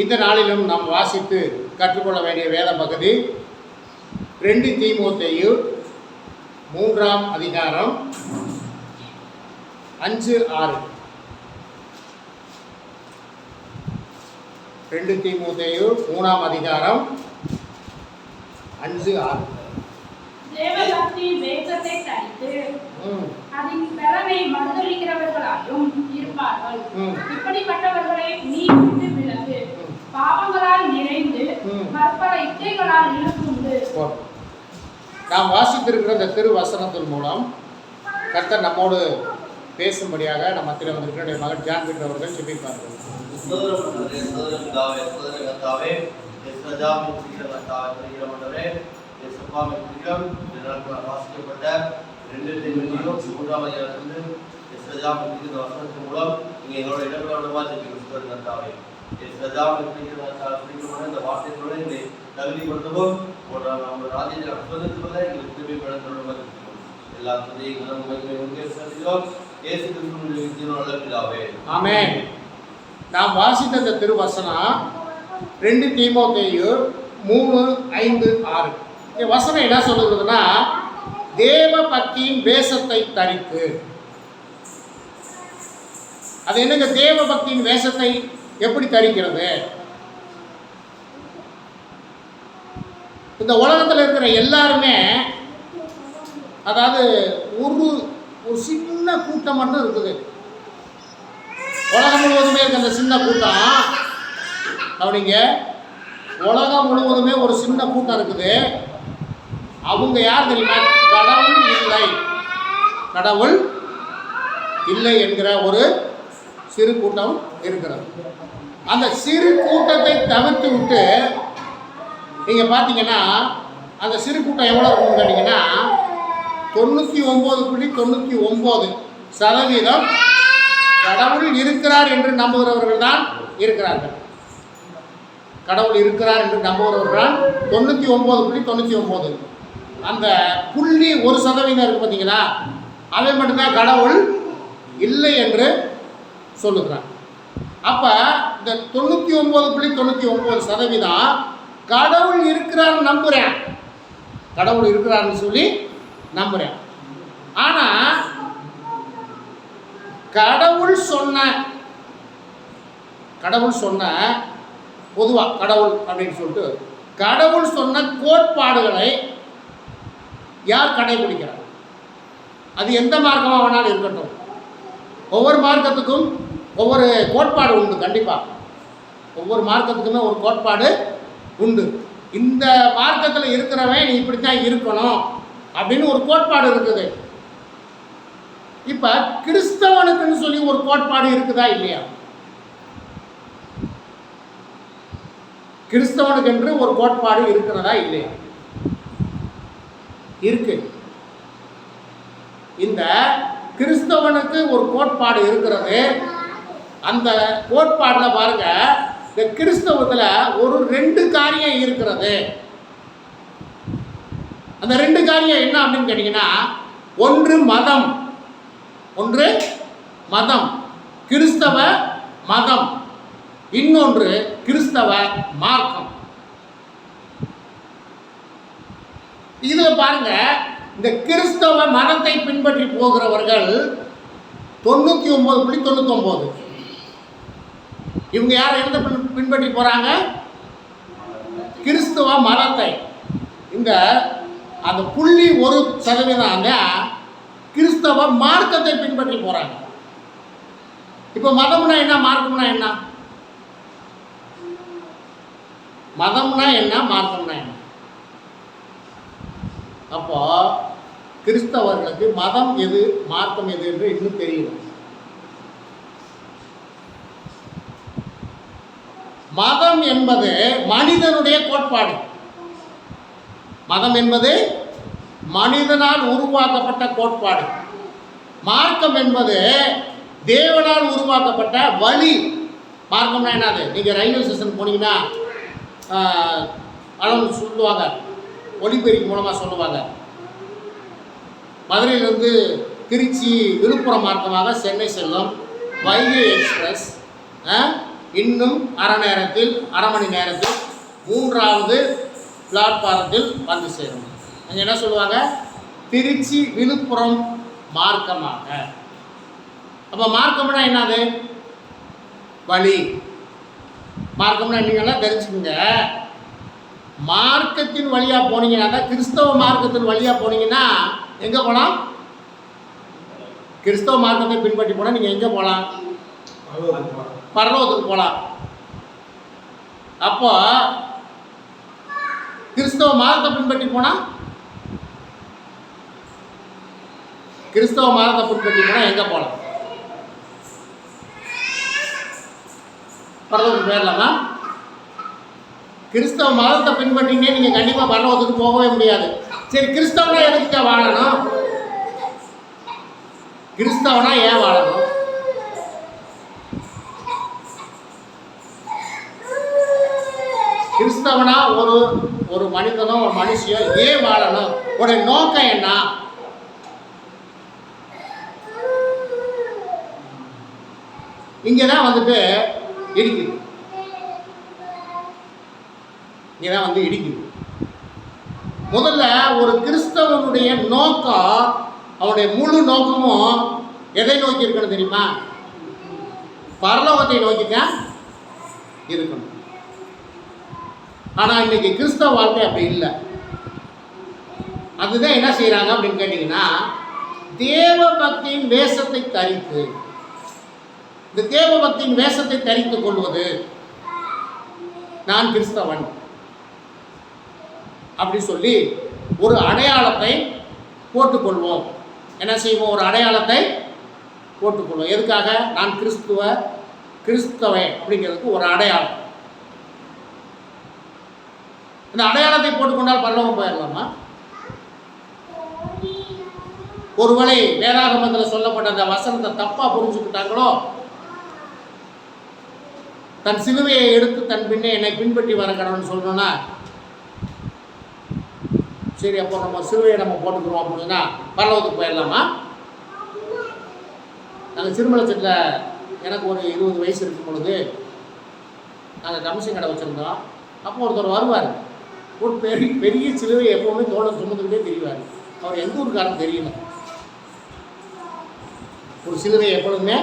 இந்த நாளிலும் நாம் வாசித்து கற்றுக்கொள்ள வேண்டிய வேத பகுதி 2 தீமோத்தேயு 3ஆம் அதிகாரம் 5-6. 2 தீமோத்தேயு 3ஆம் அதிகாரம் 5-6. தேவபக்தியின் வேகத்தை தரித்து அதன் பலனை மறுதலிக்கிறவர்களாயும் இருப்பார்கள். இப்படிப்பட்டவர்களை நீ விட்டு விலகு. பாவங்களால் நிறைந்து பற்பல இச்சைகளால் இழுக்குண்டு. நாம் வாசித்திருக்கிற இந்த திருவசனத்தின் மூலம் கர்த்தர் நம்மோடு பேசும்படியாக நம்ம மத்தியில் வந்திருக்கிற மகன் ஜான் பீட்டர் அவர்கள் ஜெபிப்பார்கள். வாசிக்கப்பட்ட 2 தீமோத்தேயு 3ஆம் அதிகாரத்திலிருந்து எஸ்ராஜாவின் வசனத்தின் மூலம் நீங்க எங்களோட இடங்களோட ஜெபிக்கிறோம். இந்த வார்த்தைகளோட எங்களை தகுதிப்படுத்தவும் நம்ம ராஜ்யத்தை அற்புதத்துவதை எங்களுக்கு திரும்பி படத்தோடு எல்லா துறைகளும் இயேசு கிறிஸ்துவின் ஆமென். நாம் வாசித்த இந்த திருவசனம் 2 தீமோத்தேயு 3:5-6. இந்த வசனம் என்ன சொல்லுகிறதுனா, தேவ பக்தியின் வேஷத்தை தரித்து. அது என்னங்க தேவ பக்தியின் வேஷத்தை எப்படி தரிக்கிறது? இந்த உலகத்தில் இருக்கிற எல்லாருமே, அதாவது ஒரு சின்ன கூட்டம் மட்டும் இருக்குது. உலகம் முழுவதுமே இருக்க அந்த சின்ன கூட்டம் அப்படிங்க, உலகம் முழுவதுமே ஒரு சின்ன கூட்டம் இருக்குது. அவங்க யார் தெரியுமா? கடவுள் இல்லை என்கிற ஒரு சிறு கூட்டம் இருக்கிறது. அந்த சிறு கூட்டத்தை தவிர்த்து விட்டு நீங்க பார்த்தீங்கன்னா, அந்த சிறு கூட்டம் எவ்வளோ இருக்குன்னு கேட்டீங்கன்னா 99.99% கடவுள் இருக்கிறார் என்று நம்புகிறவர்கள் தான் இருக்கிறார்கள். கடவுள் இருக்கிறார் என்று நம்புகிறவர்கள் 99.99. அந்த 0.1% இருக்கு பார்த்தீங்களா, அதை மட்டும்தான் கடவுள் இல்லை என்று சொல்லுகிறார். அப்போ இந்த 99.99% கடவுள் இருக்கிறார்னு நம்புகிறேன், கடவுள் இருக்கிறார்னு சொல்லி நம்புகிறேன். ஆனால் கடவுள் சொன்ன பொதுவாக கடவுள் அப்படின்னு சொல்லிட்டு கடவுள் சொன்ன கோட்பாடுகளை யார் கடைபிடிக்கிறார்? அது எந்த மார்க்கமாக வேணாலும் இருக்கட்டும். ஒவ்வொரு மார்க்கத்துக்கும் ஒவ்வொரு கோட்பாடு உண்டு. கண்டிப்பாக ஒவ்வொரு மார்க்கத்துக்குமே ஒரு கோட்பாடு உண்டு. இந்த மார்க்கத்தில் இருக்கிறவன் நீ இப்படித்தான் இருக்கணும் அப்படின்னு ஒரு கோட்பாடு இருக்குது. இப்போ கிறிஸ்தவனுக்குன்னு சொல்லி ஒரு கோட்பாடு இருக்குதா இல்லையா? கிறிஸ்தவனுக்கு என்று ஒரு கோட்பாடு இருக்கிறதா இல்லையா? இருக்கு. இந்த கிறிஸ்தவனுக்கு ஒரு கோட்பாடு இருக்கிறது. அந்த கோட்பாடில் பாருங்க, இந்த கிறிஸ்தவத்தில் ஒரு 2 காரியம் இருக்கிறது. அந்த 2 காரியம் என்ன அப்படின்னு கேட்டீங்கன்னா, ஒன்று மதம், கிறிஸ்தவ மதம், இன்னொன்று கிறிஸ்தவ மார்க்கம். இதில் பாருங்க, இந்த கிறிஸ்தவ மதத்தை பின்பற்றி போகிறவர்கள் 99.99. இவங்க யாரை எந்த பின்பற்றி போறாங்க? கிறிஸ்தவ மதத்தை. இந்த அந்த 0.1% கிறிஸ்தவ மார்க்கத்தை பின்பற்றி போறாங்க. இப்போ மதம்னா என்ன, மார்க்கம்னா என்ன? மதம்னா என்ன, மார்க்கம்னா என்ன? அப்போ கிறிஸ்தவர்களுக்கு மதம் எது, மார்க்கம் எது என்று இன்னும் தெரியல. மதம் என்பது மனிதனுடைய கோட்பாடு. மதம் என்பது மனிதனால் உருவாக்கப்பட்ட கோட்பாடு. மார்க்கம் என்பது தேவனால் உருவாக்கப்பட்ட வழி. மார்க்கம்னா என்னது? நீங்கள் ரயில்வே ஸ்டேஷன் போனீங்கன்னா அளவு சொல்லுவாங்க, ஒலிபெருக்கி மூலமாக சொல்லுவாங்க. மதுரையிலிருந்து திருச்சி விழுப்புரம் மார்க்கமாக சென்னை செல்லும் வைகை எக்ஸ்பிரஸ் இன்னும் அரை மணி நேரத்தில் 3வது பிளாட்பாரத்தில் வந்து சேரும். அங்கே என்ன சொல்லுவாங்க? திருச்சி விழுப்புரம் மார்க்கமாக. அப்போ மார்க்கம்னா என்னது? வழி. மார்க்கம்னா நீங்கள்லாம் தெரிஞ்சுக்கோங்க. மார்க்கத்தின் வழியாக போனீங்கன்னா தான், கிறிஸ்தவ மார்க்கத்தின் வழியாக போனீங்கன்னா எங்கே போகலாம்? கிறிஸ்தவ மார்க்கத்தை பின்பற்றி போனால் நீங்கள் எங்கே போகலாம்? பரலோகத்துக்கு போகலாம். அப்போ கிறிஸ்தவ மார்க்கத்தை பின்பற்றி போனால் எங்கே போகலாம்? பரலோகத்துக்கு போயிடலாமா? கிறிஸ்தவ மதத்தை பின்பற்றினே நீங்கள் கண்டிப்பாக பரலோகத்துக்கு போகவே முடியாது. சரி, கிறிஸ்தவனா எதுக்கு வாழணும்? கிறிஸ்தவனா ஏன் வாழணும்? கிறிஸ்தவனா ஒரு மனிதனோ ஒரு மனுஷியோ ஏன் வாழணும்? உடைய நோக்கம் என்ன? இங்கதான் வந்துட்டு இடிக்குது. இங்கதான் வந்து இடிக்குது. முதல்ல ஒரு கிறிஸ்தவனுடைய நோக்கம், அவனுடைய முழு நோக்கமும் எதை நோக்கி இருக்கணும் தெரியுமா? பரலோகத்தை நோக்கிதான் இருக்கணும். ஆனால் இன்னைக்கு கிறிஸ்தவ வாழ்க்கை அப்படி இல்லை. அதுதான் என்ன செய்கிறாங்க அப்படின்னு கேட்டிங்கன்னா, தேவ பக்தியின் வேஷத்தை தரித்து, இந்த தேவ பக்தியின் வேஷத்தை தரித்து கொள்வது, நான் கிறிஸ்தவன் அப்படி சொல்லி ஒரு அடையாளத்தை போட்டுக்கொள்வோம். என்ன செய்வோம்? ஒரு அடையாளத்தை போட்டுக்கொள்வோம். எதுக்காக? நான் கிறிஸ்தவன் அப்படிங்கிறதுக்கு ஒரு அடையாளம். இந்த அடையாளத்தை போட்டுக்கொண்டால் பரலோகம் போயிடலாமா? ஒருவேளை வேதாகமத்தில் சொல்லப்பட்ட அந்த வசனத்தை தப்பா புரிஞ்சுக்கிட்டாங்களோ, தன் சிலுவையை எடுத்து தன் பின்னே என்னை பின்பற்றி வர கடவுள்னு சொல்லணும்னா, சரி அப்போ நம்ம சிலுவையை நம்ம போட்டுக்கிறோம் அப்படின்னா பரலோகத்துக்கு போயிடலாமா? நாங்கள் சிறுமலச்சத்தில் எனக்கு ஒரு 20 வயசு இருக்கும் பொழுது நாங்கள் கமிஷன் கடை வச்சுருந்தோம். அப்போ ஒருத்தர் வருவார், ஒரு பெரிய சிலுவை எப்போவுமே தோலை சுமந்துக்கிட்டே தெரிவார். அவர் எந்த ஊருக்காரன்னு தெரியல. ஒரு சிலுவை எப்பொழுதுமே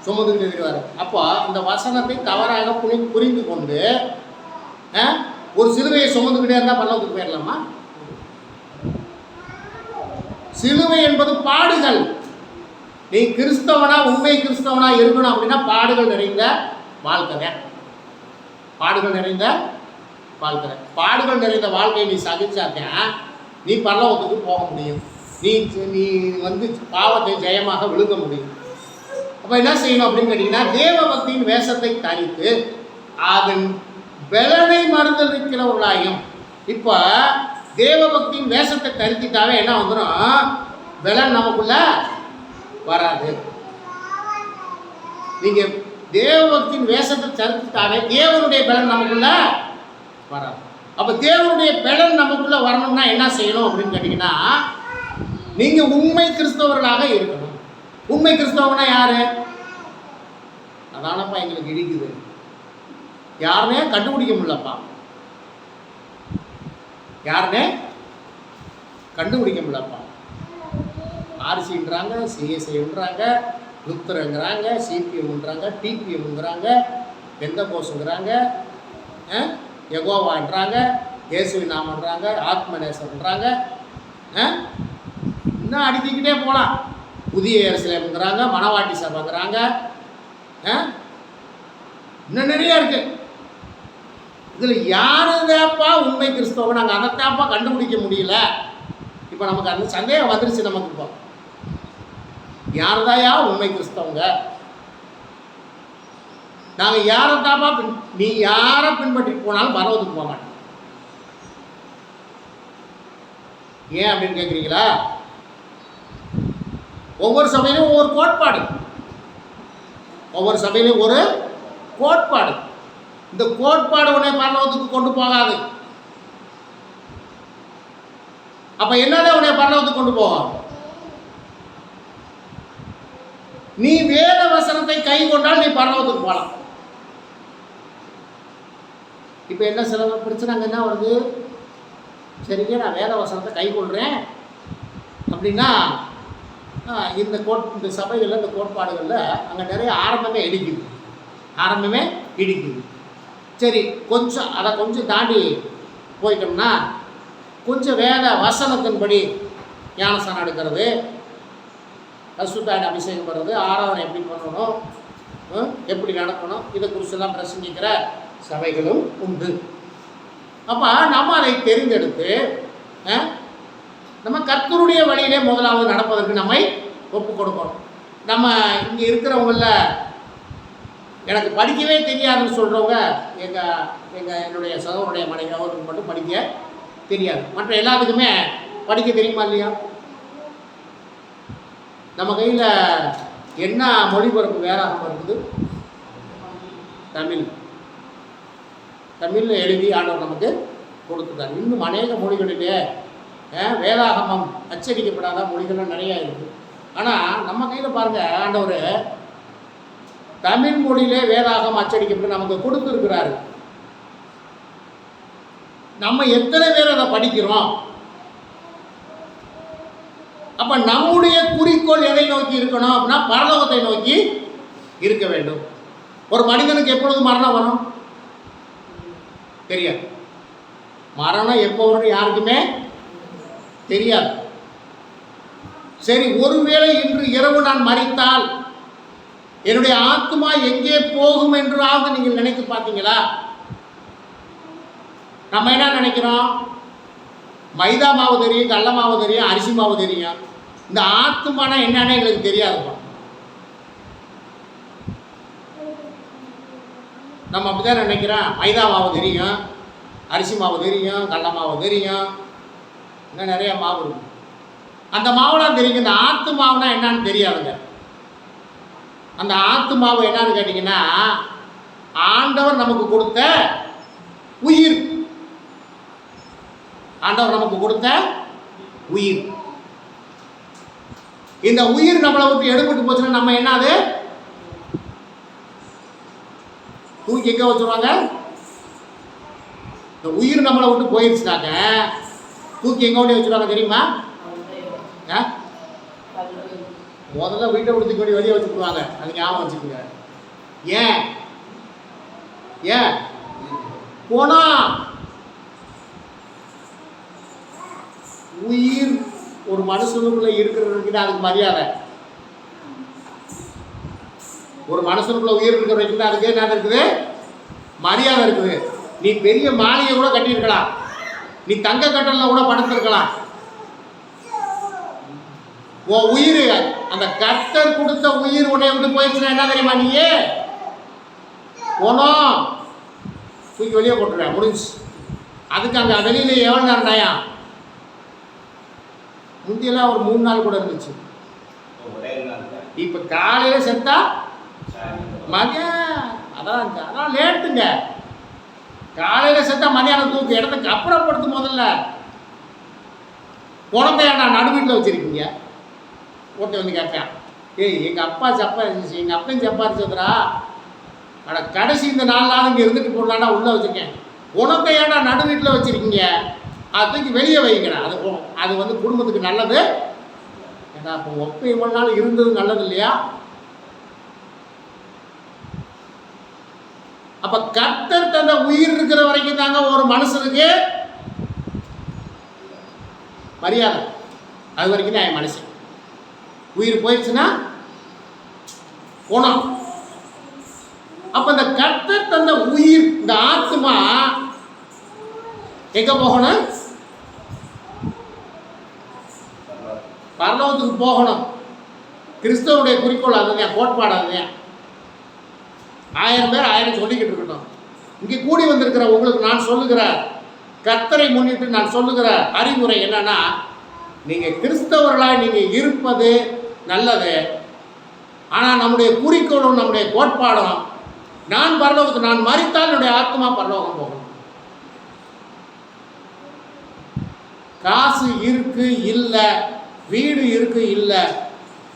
சுமந்துக்கிட்டே தெரிவார். அப்போ இந்த வசனத்தை தவறாக புரிந்து கொண்டு ஒரு சிலுவையை சுமந்துக்கிட்டே இருந்தால் பரலோகத்துக்கு போயிடலாமா? சிலுவை என்பது பாடுகள். நீ கிறிஸ்தவனா, உண்மை கிறிஸ்தவனா இருக்கணும் அப்படின்னா பாடுகள் நிறைந்த வாழ்க்கை. பாடுகள் நிறைந்த வாழ்க்கையை நீ சகிச்சாக்க நீ பரலோகத்துக்கு போக முடியும். நீ வந்து பாவத்தை ஜெயமாக விழுங்க முடியும். அப்போ என்ன செய்யணும் அப்படின்னு கேட்டிங்கன்னா, தேவ பக்தியின் வேஷத்தை தரித்து அதன் பலனை மறுதலிக்கிறவர்களாயும். இப்போ தேவ பக்தியின் வேஷத்தை தரித்திட்டாவே என்ன வந்துடும்? பலன் நமக்குள்ள வராது. நீங்கள் தேவ பக்தியின் வேஷத்தை தரித்திட்டாவே தேவனுடைய பலன் நமக்குள்ள வராது. அப்போ தேவனுடைய பலன் நமக்குள்ள வரணும்னா என்ன செய்யணும் அப்படின்னு கேட்டிங்கன்னா, நீங்கள் உண்மை கிறிஸ்தவர்களாக இருக்கணும். உண்மை கிறிஸ்தவனா யாரு? அதானப்பா எங்களுக்கு இடிக்குது. யாருனே கண்டுபிடிக்க முடியலப்பா. ஆர்சின்றாங்க, சிஎஸ்ஐன்றாங்க, லுத்தரங்கிறாங்க, சிபிஎம்ன்றாங்க, டிபிஎம்ங்கிறாங்க, பெந்தகோஸ்ங்கிறாங்க, யெகோவான்றாங்க, இயேசுவின் நாமன்றாங்க, ஆத்மநேசன்றாங்க. இன்னும் அடிக்கிக்கிட்டே போகலாம். புதிய எருசலேம்ங்கிறாங்க, மணவாட்டி சபைங்கிறாங்க, இன்னும் நிறைய இருக்கு. இதில் யாருதாப்பா உண்மை கிறிஸ்தவம்? நாங்கள் அதைத்தாப்பா கண்டுபிடிக்க முடியல. இப்போ நமக்கு அந்த சந்தேகம் வந்துருச்சு. நமக்கு இப்போ யாருதாயா உண்மை கிறிஸ்தவங்க? நாங்கள் யாரைத்தாப்பா நீ யாரை பின்பற்றி போனாலும் பரவத்துக்கு போக மாட்டோம். ஏன் அப்படின்னு கேட்குறீங்களா? ஒவ்வொரு சபையிலும் ஒவ்வொரு கோட்பாடு. இந்த கோட்பாடு உன்னை பரலோகத்துக்கு கொண்டு போகாது. அப்ப என்னதான் உன்னை பரலோகத்துக்கு கொண்டு போகும்? நீ வேத வசனத்தை கை கொண்டால் நீ பரலோகத்துக்கு போகலாம். இப்போ என்ன சில பிரச்சனை அங்கே என்ன வருது? சரிங்க, நான் வேத வசனத்தை கை கொள்கிறேன் அப்படின்னா இந்த சபைகளில் இந்த கோட்பாடுகளில் அங்கே நிறைய ஆரம்பமே இடிக்குது. சரி, கொஞ்சம் தாண்டி போயிட்டோம்னா கொஞ்சம் வேத வசனத்தின்படி ஞானஸ்தானம் எடுக்கிறது, பரிசுத்தாவின் அபிஷேகம் பண்ணுறது, ஆராதனை எப்படி பண்ணணும், எப்படி நடக்கணும், இதை குறிச்செல்லாம் பிரசங்கிக்கிற சபைகளும் உண்டு. அப்போ நம்ம அதை தெரிந்தெடுத்து நம்ம கர்த்தருடைய வழியிலே முதலாவது நடப்பதற்கு நம்மை ஒப்பு கொடுக்கணும். நம்ம இங்கே இருக்கிறவங்கள எனக்கு படிக்கவே தெரியாதுன்னு சொல்கிறவங்க என்னுடைய சகோதரனுடைய மனைவி, அவருக்கு மட்டும் படிக்க தெரியாது. மற்ற எல்லாத்துக்குமே படிக்க தெரியுமா இல்லையா? நம்ம கையில் என்ன மொழிபெயர்ப்பு வேதாகமம் இருக்குது? தமிழில் எழுதி ஆண்டவர் நமக்கு கொடுத்துட்டார். இன்னும் அநேக மொழிகளிலே வேதாகமம் அச்சடிக்கப்படாத மொழிகள்லாம் நிறையா இருக்குது. ஆனால் நம்ம கையில் பாருங்கள், ஆண்டவர் தமிழ் மொழியிலே வேதாகமம் அச்சடிக்கப்பட்டு நமக்கு கொடுத்துருக்கிறாரு. நம்ம எத்தனை பேர் அதை படிக்கிறோம்? அப்போ நம்முடைய குறிக்கோள் எதை நோக்கி இருக்கணும் அப்படின்னா பரலோகத்தை நோக்கி இருக்க வேண்டும். ஒரு மனிதனுக்கு எப்பொழுது மரணம் வரும் தெரியாது. மரணம் எப்போ வரும் யாருக்குமே தெரியாது. சரி, ஒருவேளை இன்று இரவு நான் மரித்தால் என்னுடைய ஆத்மா எங்கே போகும் என்றாவது நீங்கள் நினைத்து பார்த்தீங்களா? நம்ம என்ன நினைக்கிறோம்? மைதா மாவு தெரியும், கடல மாவு தெரியும், அரிசி மாவு தெரியும். இந்த ஆத்மானா என்னன்னு எங்களுக்கு தெரியாதுப்பா. நம்ம அப்படிதான் நினைக்கிறோம். மைதா மாவு தெரியும், அரிசி மாவு தெரியும், கடல மாவு தெரியும், இன்னும் நிறைய மாவு இருக்கு. அந்த மாவுலாம் தெரியும். இந்த ஆத்து மாவுனா என்னன்னு தெரியாதுங்க. அந்த ஆத்து மாவு என்னன்னு கேட்டிங்கன்னா ஆண்டவர் நமக்கு கொடுத்த உயிர். ஆண்டவர் நமக்கு கொடுத்த உயிர். இந்த உயிர் நம்மளை விட்டு எடுபட்டு போச்சுன்னா நம்ம என்னது தூக்கி எங்க வச்சுருவாங்க? இந்த உயிர் நம்மளை விட்டு போயிருச்சுனாக்க தூக்கி எங்க ஓடி வச்சுருவாங்க தெரியுமா? முதல்ல வீட்டை விட்டு கொண்டு வெளியே வச்சுக்குவாங்க. அது ஞாபகம் வச்சுக்கோங்க. ஏன் போனா உயிர் ஒரு மனுஷனுக்குள்ள இருக்கிறதுக்கு அதுக்கு மரியாதை. ஒரு மனுஷனுக்குள்ள உயிர் இருக்கிற வரைக்கும் அதுக்கு என்ன இருக்குது? மரியாதை இருக்குது. நீ பெரிய மாளிகை கூட கட்டியிருக்கலாம், நீ தங்க கட்டலில் கூட படுத்திருக்கலாம். உன் உயிர், அந்த கர்த்தர் கொடுத்த உயிர் உன்னை விட்டு போயிடுச்சுன்னா என்ன தெரியுமா? நீயே போனோம் தூக்கி வெளியே போட்டுருவேன், முடிஞ்சு. அதுக்கு அங்கே வெளியில் எவ்வளோ நேரம் டயம்? முந்தியெல்லாம் ஒரு 3 நாள் கூட இருந்துச்சு. இப்போ காலையில் செத்தா மதியம், அதான் லேட்டுங்க. காலையில் செத்தா மதியானம் தூக்கு இடத்துக்கு அப்புறப்படுத்து. முதல்ல குழந்தைய நான் நடுவீட்டில் வச்சுருக்கீங்க. ஒருத்தர் வந்து கேட்பேன், எங்கள் அப்பா சப்பாரிச்சு, எங்கள் அப்பையும் சப்பாரிச்சதுரா, ஆனால் கடைசி இந்த 4 நாள் இங்கே இருந்துட்டு போடலான்னா உள்ளே வச்சுருக்கேன். குழந்தையாடா நடுவீட்டில் வச்சுருக்கீங்க, அது தூக்கி வெளியே வைக்கிறேன். அது வந்து குடும்பத்துக்கு நல்லது. ஏன்னா இப்போ ஒப்பை இவ்வளோ நாள் இருந்தது நல்லது இல்லையா? அப்போ கர்த்தர் தந்த உயிர் இருக்கிற வரைக்கும் தாங்க ஒரு மனுஷனுக்கு மரியாதை. அது வரைக்கும் தான் என் மனுஷன். உயிர் போயிடுச்சுன்னா போனோம். அப்போ இந்த கர்த்தர் தந்த உயிர், இந்த ஆத்மா எங்க போகணும்? பரலோகத்துக்கு போகணும். கிறிஸ்தவனுடைய குறிக்கோள் அதுதான், கோட்பாடு அதுதான். 1000 பேர் 1000 சொல்லிக்கிட்டு இருக்கட்டும். இங்கே கூடி வந்திருக்கிற உங்களுக்கு நான் சொல்லுகிற, கர்த்தரை முன்னிட்டு நான் சொல்லுகிற அறிவுரை என்னன்னா, நீங்கள் கிறிஸ்தவர்களாக நீங்கள் இருப்பது நல்லது. ஆனால் நம்முடைய குறிக்கோளும் நம்முடைய கோட்பாடும், நான் பரலோகத்துக்கு, நான் மரித்தால் என்னுடைய ஆத்மா பரலோகம் போகணும். காசு இருக்கு இல்லை, வீடு இருக்கு இல்லை,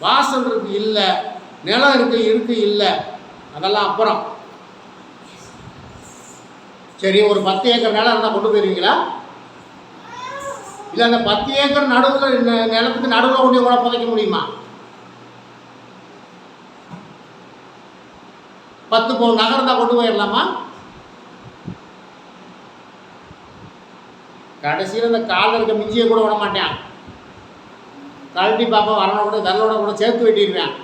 வாசல் இருக்கு இல்லை, நிலம் இருக்கு இல்லை, அதெல்லாம் அப்புறம். சரி, ஒரு 10 ஏக்கர் நிலம் இருந்தால் கொண்டு போயிருவீங்களா? இல்லை அந்த 10 ஏக்கர் நடுவில் நிலத்துக்கு நடுவில் கொண்டு கூட புதைக்க முடியுமா? 10 பவுன் நகரம் தான் கொண்டு போயிடலாமா? கடைசியில் இந்த காலில் இருக்க மிஞ்சியை கூட விட மாட்டேன், கழட்டி பாப்பா வரணும் கூட வெள்ளோட கூட சேர்த்து வெட்டிடுவேன்.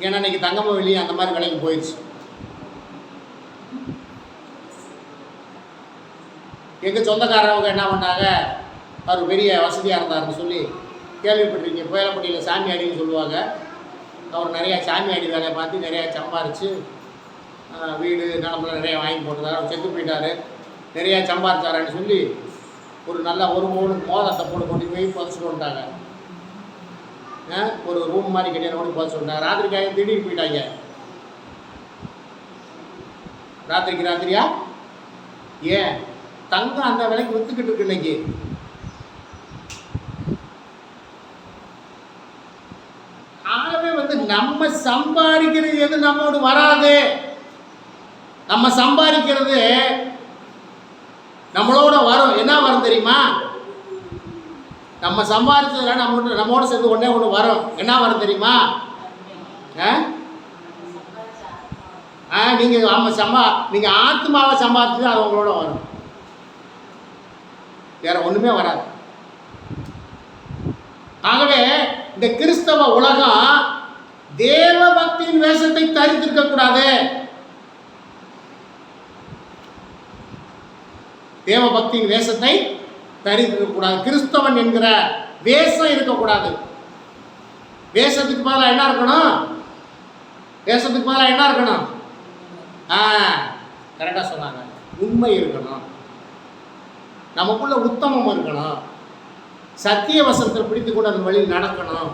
ஏன்னா இன்னைக்கு தங்கமாக வெளியே அந்த மாதிரி விலைக்கு போயிடுச்சு. எங்கள் சொந்தக்காரவங்க என்ன பண்ணாங்க, அவர் பெரிய வசதியாக இருந்தாருன்னு சொல்லி கேள்விப்பட்டிருக்கீங்க. புயலப்பட்டியில் சாமி ஆடின்னு சொல்லுவாங்க. அவர் நிறையா சாமி ஆடி வேலையை பார்த்து நிறையா சம்பாரித்து வீடு நிலமெல்லாம் நிறையா வாங்கி போட்டுருந்தார். அவர் செத்து போயிட்டார். நிறையா சம்பாரிச்சாரான்னு சொல்லி ஒரு நல்ல ஒரு மூணுக்கு மோதத்தை கொண்டு போய் புதைச்சிட்டு வந்துட்டாங்க. ஒரு ரூம் மாதிரி கட்டியான கொண்டு புதைச்சி விட்டாங்க. ராத்திரிக்காக திடீர்னு போயிட்டாங்க. ராத்திரியா ஏன் தங்கம் அந்த விலைக்கு விற்றுக்கிட்டு இருக்கு இன்னைக்கு. ஆகவே நம்ம சம்பாதிக்கிறது எது நம்மோடு வராது. நம்ம சம்பாதிக்கிறது நம்மளோட வரும். என்ன வரும் தெரியுமா? நம்ம சம்பாதிச்சதுல நம்மோட சேர்ந்து ஒன்று வரும். என்ன வரும் தெரியுமா? நீங்கள் ஆத்மாவை சம்பாதிச்சது அது உங்களோட வரும். வேற ஒன்றுமே வராது. ஆகவே இந்த கிறிஸ்தவ உலகம் தேவ பக்தியின் வேஷத்தை தரித்திருக்க கூடாது. தேவ பக்தியின் வேஷத்தை தரித்திருக்க கூடாது. கிறிஸ்தவன் என்கிற வேஷம் இருக்கக்கூடாது. வேஷத்துக்கு பதிலாக என்ன இருக்கணும்? வேஷத்துக்கு பதிலாக என்ன இருக்கணும்? கரெக்டாக சொன்னாங்க. உண்மை இருக்கணும், நமக்குள்ள உத்தமம் இருக்கணும், சத்திய வசனத்தில் பிடித்து கொண்டு அதன் வழியில் நடக்கணும்.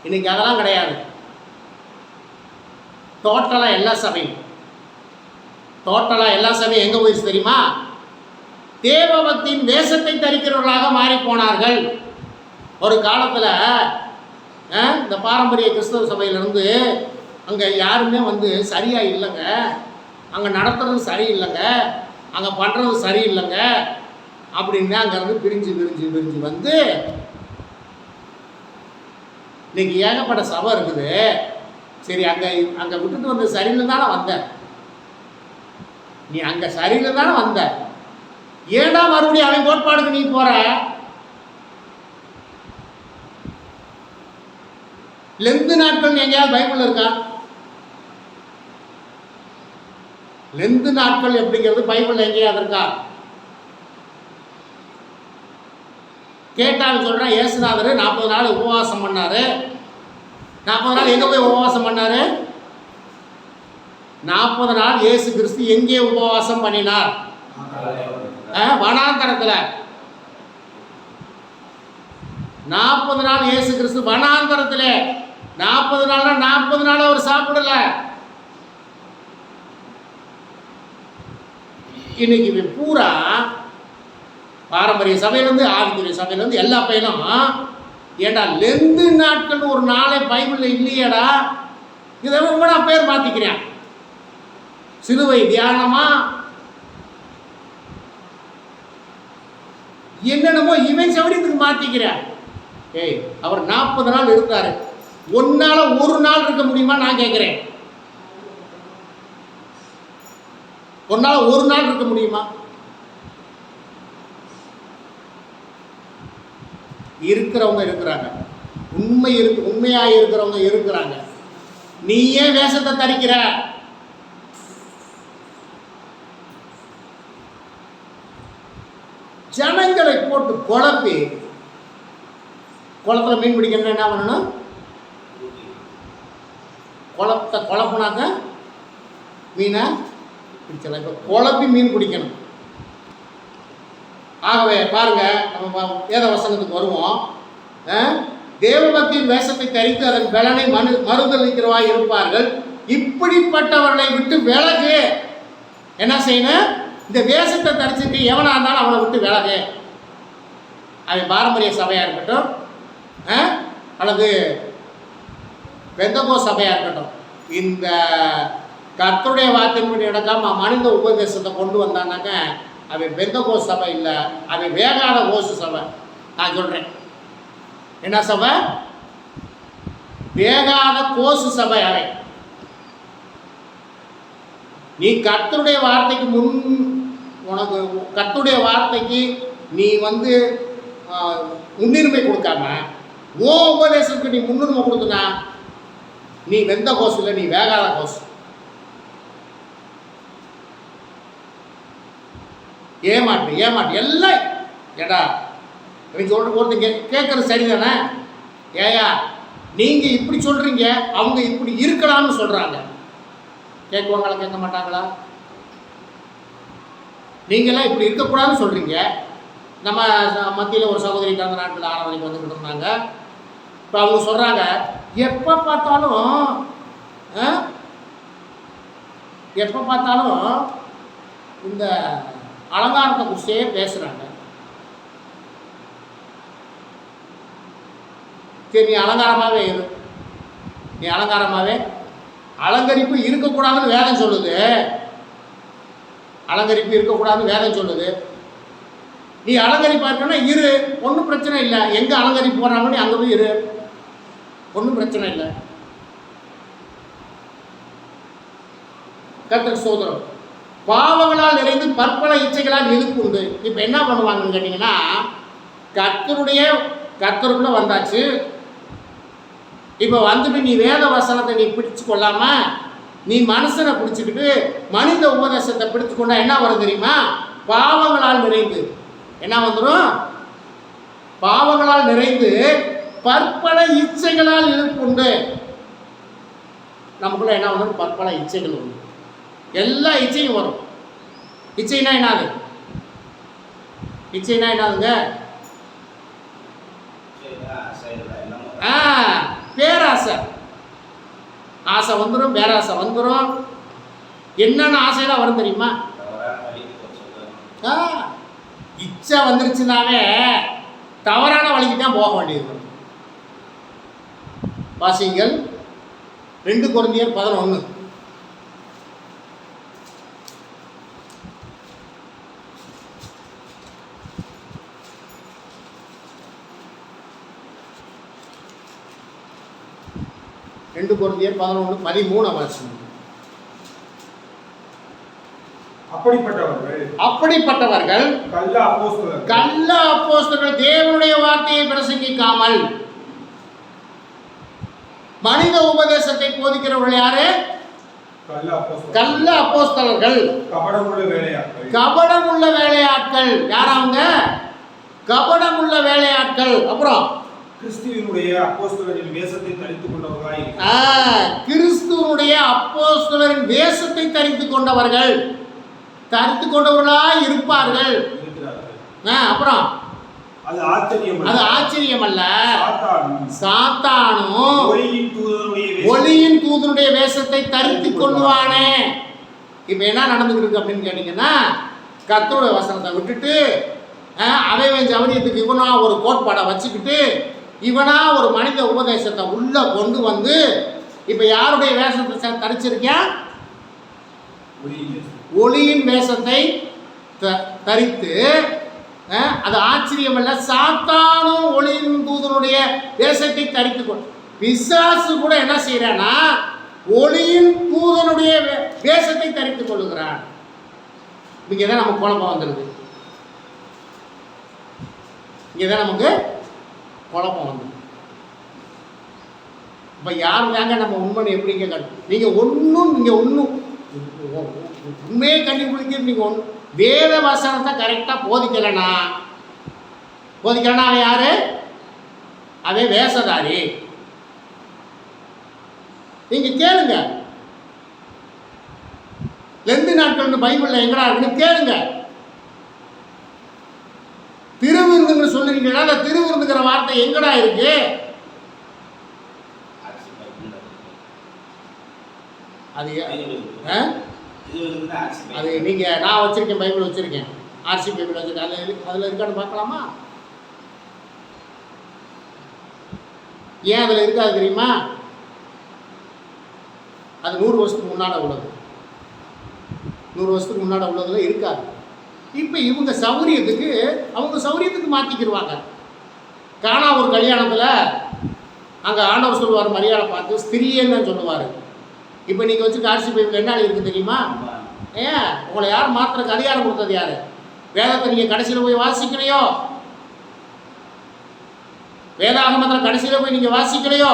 இன்னைக்கு அதெல்லாம் கிடையாது. டோட்டலாக எல்லா சபையும் எங்கே போயிடுச்சு தெரியுமா? தேவ பக்தியின் வேஷத்தை தரிக்கிறவர்களாக மாறி போனார்கள். ஒரு காலத்தில் இந்த பாரம்பரிய கிறிஸ்தவ சபையிலிருந்து அங்கே யாருமே சரியாக இல்லைங்க, அங்கே நடத்துறது சரியில்லைங்க, அங்கே பண்ணுறது சரியில்லைங்க அப்படின்னு அங்கேருந்து பிரிஞ்சு வந்து இன்னைக்கு ஏகப்பட்ட சபை இருக்குது. சரி, அங்கே விட்டுட்டு வந்து சரியில்லை தானே வந்த நீ, அங்கே சரியில்லை தானே வந்த, ஏடா மறுபடியும் அவன் கோட்பாடுக்கு நீ போற? லெந்து நாட்கள் எங்கேயாவது பைபிள் இருக்கா? லெந்து நாட்கள் எப்படிங்கிறது பைபிள் எங்கேயாவது இருக்கா? கேட்டாலும் சொல்றேன், இயேசுநாதர் 40 நாள் உபவாசம் பண்ணாரு. 40 நாள் எங்க போய் உபவாசம் பண்ணாரு? 40 நாள் இயேசு கிறிஸ்து எங்கே உபவாசம் பண்ணினார்? வனாந்தரத்துல. 40 நாள் இயேசு கிறிஸ்து வனாந்தரத்துல. 40 நாள்னா 40 நாள் அவர் சாப்பிடல. இன்னைக்கு பூரா பாரம்பரிய சபையிலேருந்து ஆவிக்குரிய சபையிலேருந்து எல்லா பையனும் ஏண்டா லெந்து நாட்கள் ஒரு நாளே பைபிளில் இல்லையடா, இதை நான் பேர் மாற்றிக்கிறேன். சிலுவை தியானமா என்னென்னமோ இவன் சௌரியத்துக்கு மாற்றிக்கிறேன். அவர் 40 நாள் இருந்தார். ஒன்னால ஒரு நாள் இருக்க முடியுமா நான் கேட்குறேன்? ஒன்னால ஒரு நாள் இருக்க முடியுமா? இருக்கிறவங்க இருக்கிறாங்க, உண்மையாக இருக்கிறவங்க இருக்கிறாங்க. நீ ஏன் வேஷத்தை தரிக்கிற? ஜனங்களை போட்டு குழப்பி, குளத்துல மீன் பிடிக்கணும்னா என்ன பண்ணணும்? குளத்தை குழப்புனாக்க மீனை பிடிச்சலாம். இப்போ குழப்பி மீன் பிடிக்கணும். ஆகவே பாருங்க, நம்ம வேத வசனத்துக்கு வருவோம். தேவபக்தியின் வேஷத்தை தரித்து அதன் பலனை மறுதளிக்கிறவாய் இருப்பார்கள். இப்படிப்பட்டவர்களை விட்டு விலகு. என்ன செய்யணும்? இந்த வேஷத்தை தரிச்சுட்டு எவனா இருந்தாலும் அவனை விட்டு விலகு. அவன் பாரம்பரிய சபையாக இருக்கட்டும் அல்லது பெந்தகோ சபையாக இருக்கட்டும், இந்த கர்த்தருடைய வார்த்தையின்படி நடக்காம மனித உபதேசத்தை கொண்டு வந்தானாக்க அவன் பெந்தகோஸ்து சபை இல்லை, அவன் வேகாத கோசு சபை. நான் சொல்றேன், என்ன சபை? வேகாத கோசு சபை. அவன் நீ கர்த்தருடைய வார்த்தைக்கு உனக்கு கர்த்தருடைய வார்த்தைக்கு நீ முன்னுரிமை கொடுக்காம ஓ உபதேசத்துக்கு நீ முன்னுரிமை கொடுத்தனா நீ வெந்த கோசு இல்லை, நீ வேகாத கோசு. ஏமாட்டு எல்லாம் ஏடா இவன் சொல்ற ஒருத்தங்க கேட்கறது சரிதானே? ஏயா நீங்க இப்படி சொல்றீங்க, அவங்க இப்படி இருக்கலாம்னு சொல்றாங்க. கேட்குவாங்களா கேட்க மாட்டாங்களா? நீங்களாம் இப்படி இருக்கக்கூடாதுன்னு சொல்றீங்க. நம்ம மத்தியில் ஒரு சகோதரி கடந்த நாட்கள் ஆராதனைக்கு வந்துக்கிட்டு இருந்தாங்க. இப்போ அவங்க சொல்கிறாங்க, எப்போ பார்த்தாலும் இந்த அலங்காரத்தை குறிச்சே பேசுகிறாங்க. சரி, நீ அலங்காரமாகவே இரு, நீ அலங்கரிப்பு இருக்கக்கூடாதுன்னு வேதம் சொல்லுது. அலங்கரிப்பு இருக்கக்கூடாதுன்னு வேதம் சொல்லுது. நீ அலங்கரிப்பா இருக்கன்னா இரு, ஒன்றும் பிரச்சனை இல்லை. எங்கே அலங்கரிப்பு போகிறாங்கன்னு நீ அங்கே போய் இரு, ஒன்றும் பிரச்சனை இல்லை. கர்த்தருக்கு ஸ்தோத்திரம். பாவங்களால் நிறைந்து பற்பல இச்சைகளால் இழுப்பு உண்டு. இப்போ என்ன பண்ணுவாங்கன்னு கேட்டிங்கன்னா, கர்த்தருக்குள்ளே வந்தாச்சு. இப்போ வந்துட்டு நீ வேத வசனத்தை நீ பிடிச்சு கொள்ளாம நீ மனுஷனை பிடிச்சிக்கிட்டு மனித உபதேசத்தை பிடிச்சு கொண்டா என்ன வரும் தெரியுமா? பாவங்களால் நிறைந்து என்ன வந்துடும்? பாவங்களால் நிறைந்து பற்பல இச்சைகளால் இழுப்புண்டு. நமக்குள்ள என்ன வந்துடும்? பற்பல இச்சைகள் உண்டு. எல்லா இச்சையும் வரும். இச்சைனா என்னது? இச்சைனா என்னதுங்க? பேராசை. ஆசை வந்துடும், பேராசை வந்துடும். என்னென்ன ஆசையெல்லாம் வரும் தெரியுமா? இச்சை வந்துருச்சுனாவே தவறான வழிக்கு தான் போக வேண்டியது. வாசிங்கள் 2 கொரிந்தியர் 11. கொரிந்தியர் 11:13 வாசிங்க. அப்படிப்பட்டவர்கள் கள்ள அப்போஸ்தலர்கள் தேவனுடைய வார்த்தையை பிரசங்கிக்காமல் மனித உபதேசத்தை போதிக்கிறவர்கள் யாரு? கள்ள அப்போஸ்தலர்கள், கபடமுள்ள வேலையாட்கள். யாராங்க? கபடமுள்ள வேலையாட்கள். அப்புறம் கிறிஸ்துவினுடைய அப்போஸ்தலரின் வேஷத்தை தரித்துக் கொண்டவர்களாய், கிறிஸ்துவினுடைய அப்போஸ்தலரின் வேஷத்தை தரித்துக் கொண்டவர்களாய் இருப்பார்கள். அப்புறம் அது ஆச்சரியம் அல்ல, சாத்தானும் ஒளியின் தூதனுடைய வேஷத்தை தரித்துக் கொள்வானே. இப்ப என்ன நடந்துகிட்டு இருக்கு அப்படின்னு கேட்டீங்கன்னா, கர்த்தருடைய வசனத்தை விட்டுட்டு அவன் ஜவனியத்துக்கு இவனா ஒரு கோட்பாடை வச்சுக்கிட்டு இவனா ஒரு மனித உபதேசத்தை உள்ள கொண்டு வந்து இப்ப யாருடைய வேஷத்தை தரிச்சிருக்கேன்? ஒளியின் வேஷத்தை தரித்து. அது ஆச்சரியம் அல்ல, சாத்தானும் ஒளியின் தூதனுடைய வேஷத்தை தரித்து கொண்டு. பிசாசு கூட என்ன செய்யறான்னா ஒளியின் தூதனுடைய வேஷத்தை தரித்துக் கொள்ளுகிறான். இங்கதான் நமக்கு குழப்பம் வந்துடுது. இங்கதான் நமக்கு குழப்பம் வந்து இப்போ யார் தாங்க நம்ம உண்மையை எப்படிங்க நீங்கள் ஒன்றும் உண்மையை கண்டுபிடிக்க நீங்கள் வேத வசனத்தை கரெக்டாக போதிக்கலைன்னா அவன் யாரு? அவன் வேஷதாரி. நீங்க கேளுங்க, 2 நாட்கள் பைபிள்ல எங்கடா இருக்குன்னு கேளுங்க. திருவிருந்துன்னு சொல்லுறீங்களா? அந்த திருவிருந்துங்கிற வார்த்தை எங்கடா இருக்கு? அது நீங்க நான் வச்சிருக்கேன், பைபிள் வச்சிருக்கேன், ஆர்சி பைபிள் வச்சிருக்கேன். அதுல இருக்கான்னு பார்க்கலாமா? ஏன் அதுல இருக்காது தெரியுமா? அது 100 வருஷத்துக்கு முன்னாடி உள்ளது. 100 வருஷத்துக்கு முன்னாடி உள்ளதில் இருக்காது. இப்போ இவங்க சௌரியத்துக்கு அவங்க சௌரியத்துக்கு மாற்றிக்கிடுவாங்க. காணா ஒரு கல்யாணத்தில் அங்கே ஆண்டவர் சொல்லுவார், மரியாதை பார்த்து ஸ்திரியன்னு சொல்லுவார். இப்போ நீங்கள் வச்சு காட்சி பைபிள் என்ன இருக்குது தெரியுமா? ஏன் உங்களை யார் மாத்திரக்கு அதிகாரம் கொடுத்தது? யார்? வேதத்தை நீங்கள் கடைசியில் போய் வாசிக்கலையோ? வேதாகமத்தில் கடைசியில் போய் நீங்கள் வாசிக்கலையோ?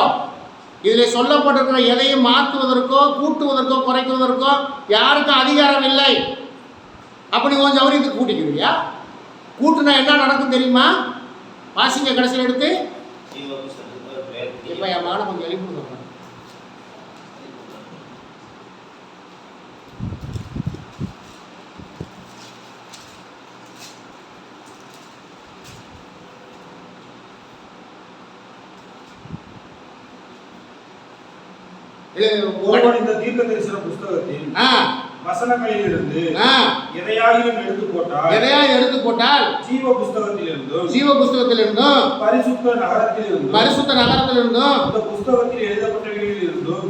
இதில் சொல்லப்பட்டிருக்கிற எதையும் மாற்றுவதற்கோ கூட்டுவதற்கோ குறைக்குவதற்கோ யாருக்கும் அதிகாரம் இல்லை. அப்படி கொஞ்சம் சௌரியத்துக்கு கூட்டிக்கிறியா? கூட்டுனா என்ன நடக்கும் தெரியுமா? வாசிங்க கடைசியில் எடுத்து. இப்போ என் மகனை கொஞ்சம் எழுப்பிடுங்க. ஒருவன் இந்த தீர்க்க தரிசன புஸ்தகத்தில் வசனங்களிலிருந்து எதையாயிலும் எடுத்து போட்டால் ஜீவ புஸ்தகத்திலிருந்தும் பரிசுத்த நகரத்திலிருந்தும்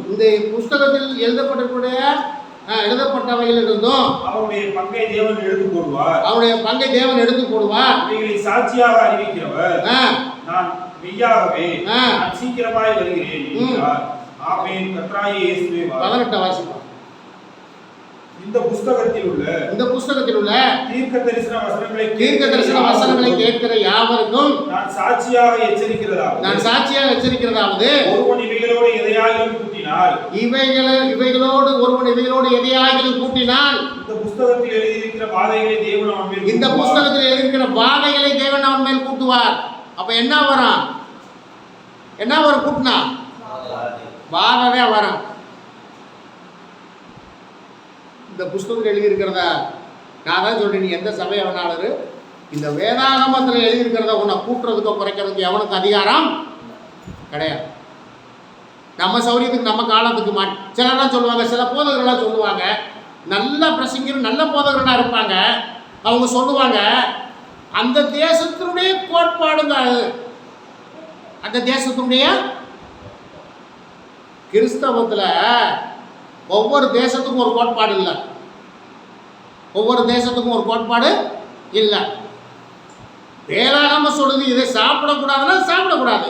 இந்த புஸ்தகத்தில் எழுதப்பட்டவையிலிருந்தும் அவருடைய பங்கை தேவன் எடுத்து போடுவார். இவைகளை சாட்சியாக அறிவிக்கிறவர் நான் மெய்யாகவே நான் சீக்கிரமாய் வருகிறேன் என்கிறார். ஆமென். கர்த்தராகிய இயேசுவே வாழ்க. வாசிப்போம். இந்த புஸ்தகத்தில் உள்ள தீர்க்க தரிசன வசனங்களை கேட்கிற யாவருக்கும் நான் சாட்சியாக எச்சரிக்கிறதாவது ஒருவன் இவைகளோடு எதையாகிலும் கூட்டினால் இந்த புஸ்தகத்தில் எழுதியிருக்கிற வாதைகளை தேவன் அவன் மேல் கூட்டுவார். அப்ப என்ன வரும் கூட்டினா? வாதவே வரும். இந்த புஸ்தகத்தில் எழுதியிருக்கிறதா நான் தான் சொல்கிறேன். நீ எந்த சபையை வேணாலும் இந்த வேதாகமத்தில் எழுதியிருக்கிறத உன்னை கூட்டுறதுக்கோ குறைக்கிறதுக்கு எவனுக்கு அதிகாரம் கிடையாது. நம்ம சௌரியத்துக்கு நம்ம காலத்துக்கு சிலர்லாம் சொல்லுவாங்க, சில போதகர்கள்லாம் சொல்லுவாங்க, நல்ல பிரசங்கர் நல்ல போதகர்களாக இருப்பாங்க. அவங்க சொல்லுவாங்க, அந்த தேசத்தினுடைய கோட்பாடுங்க, அந்த தேசத்தினுடைய கிறிஸ்தவத்தில் ஒவ்வொரு தேசத்துக்கும் ஒரு கோட்பாடு இல்லை. வேளாண்மை சொல்லுது இதை சாப்பிடக்கூடாதுன்னா சாப்பிடக்கூடாது.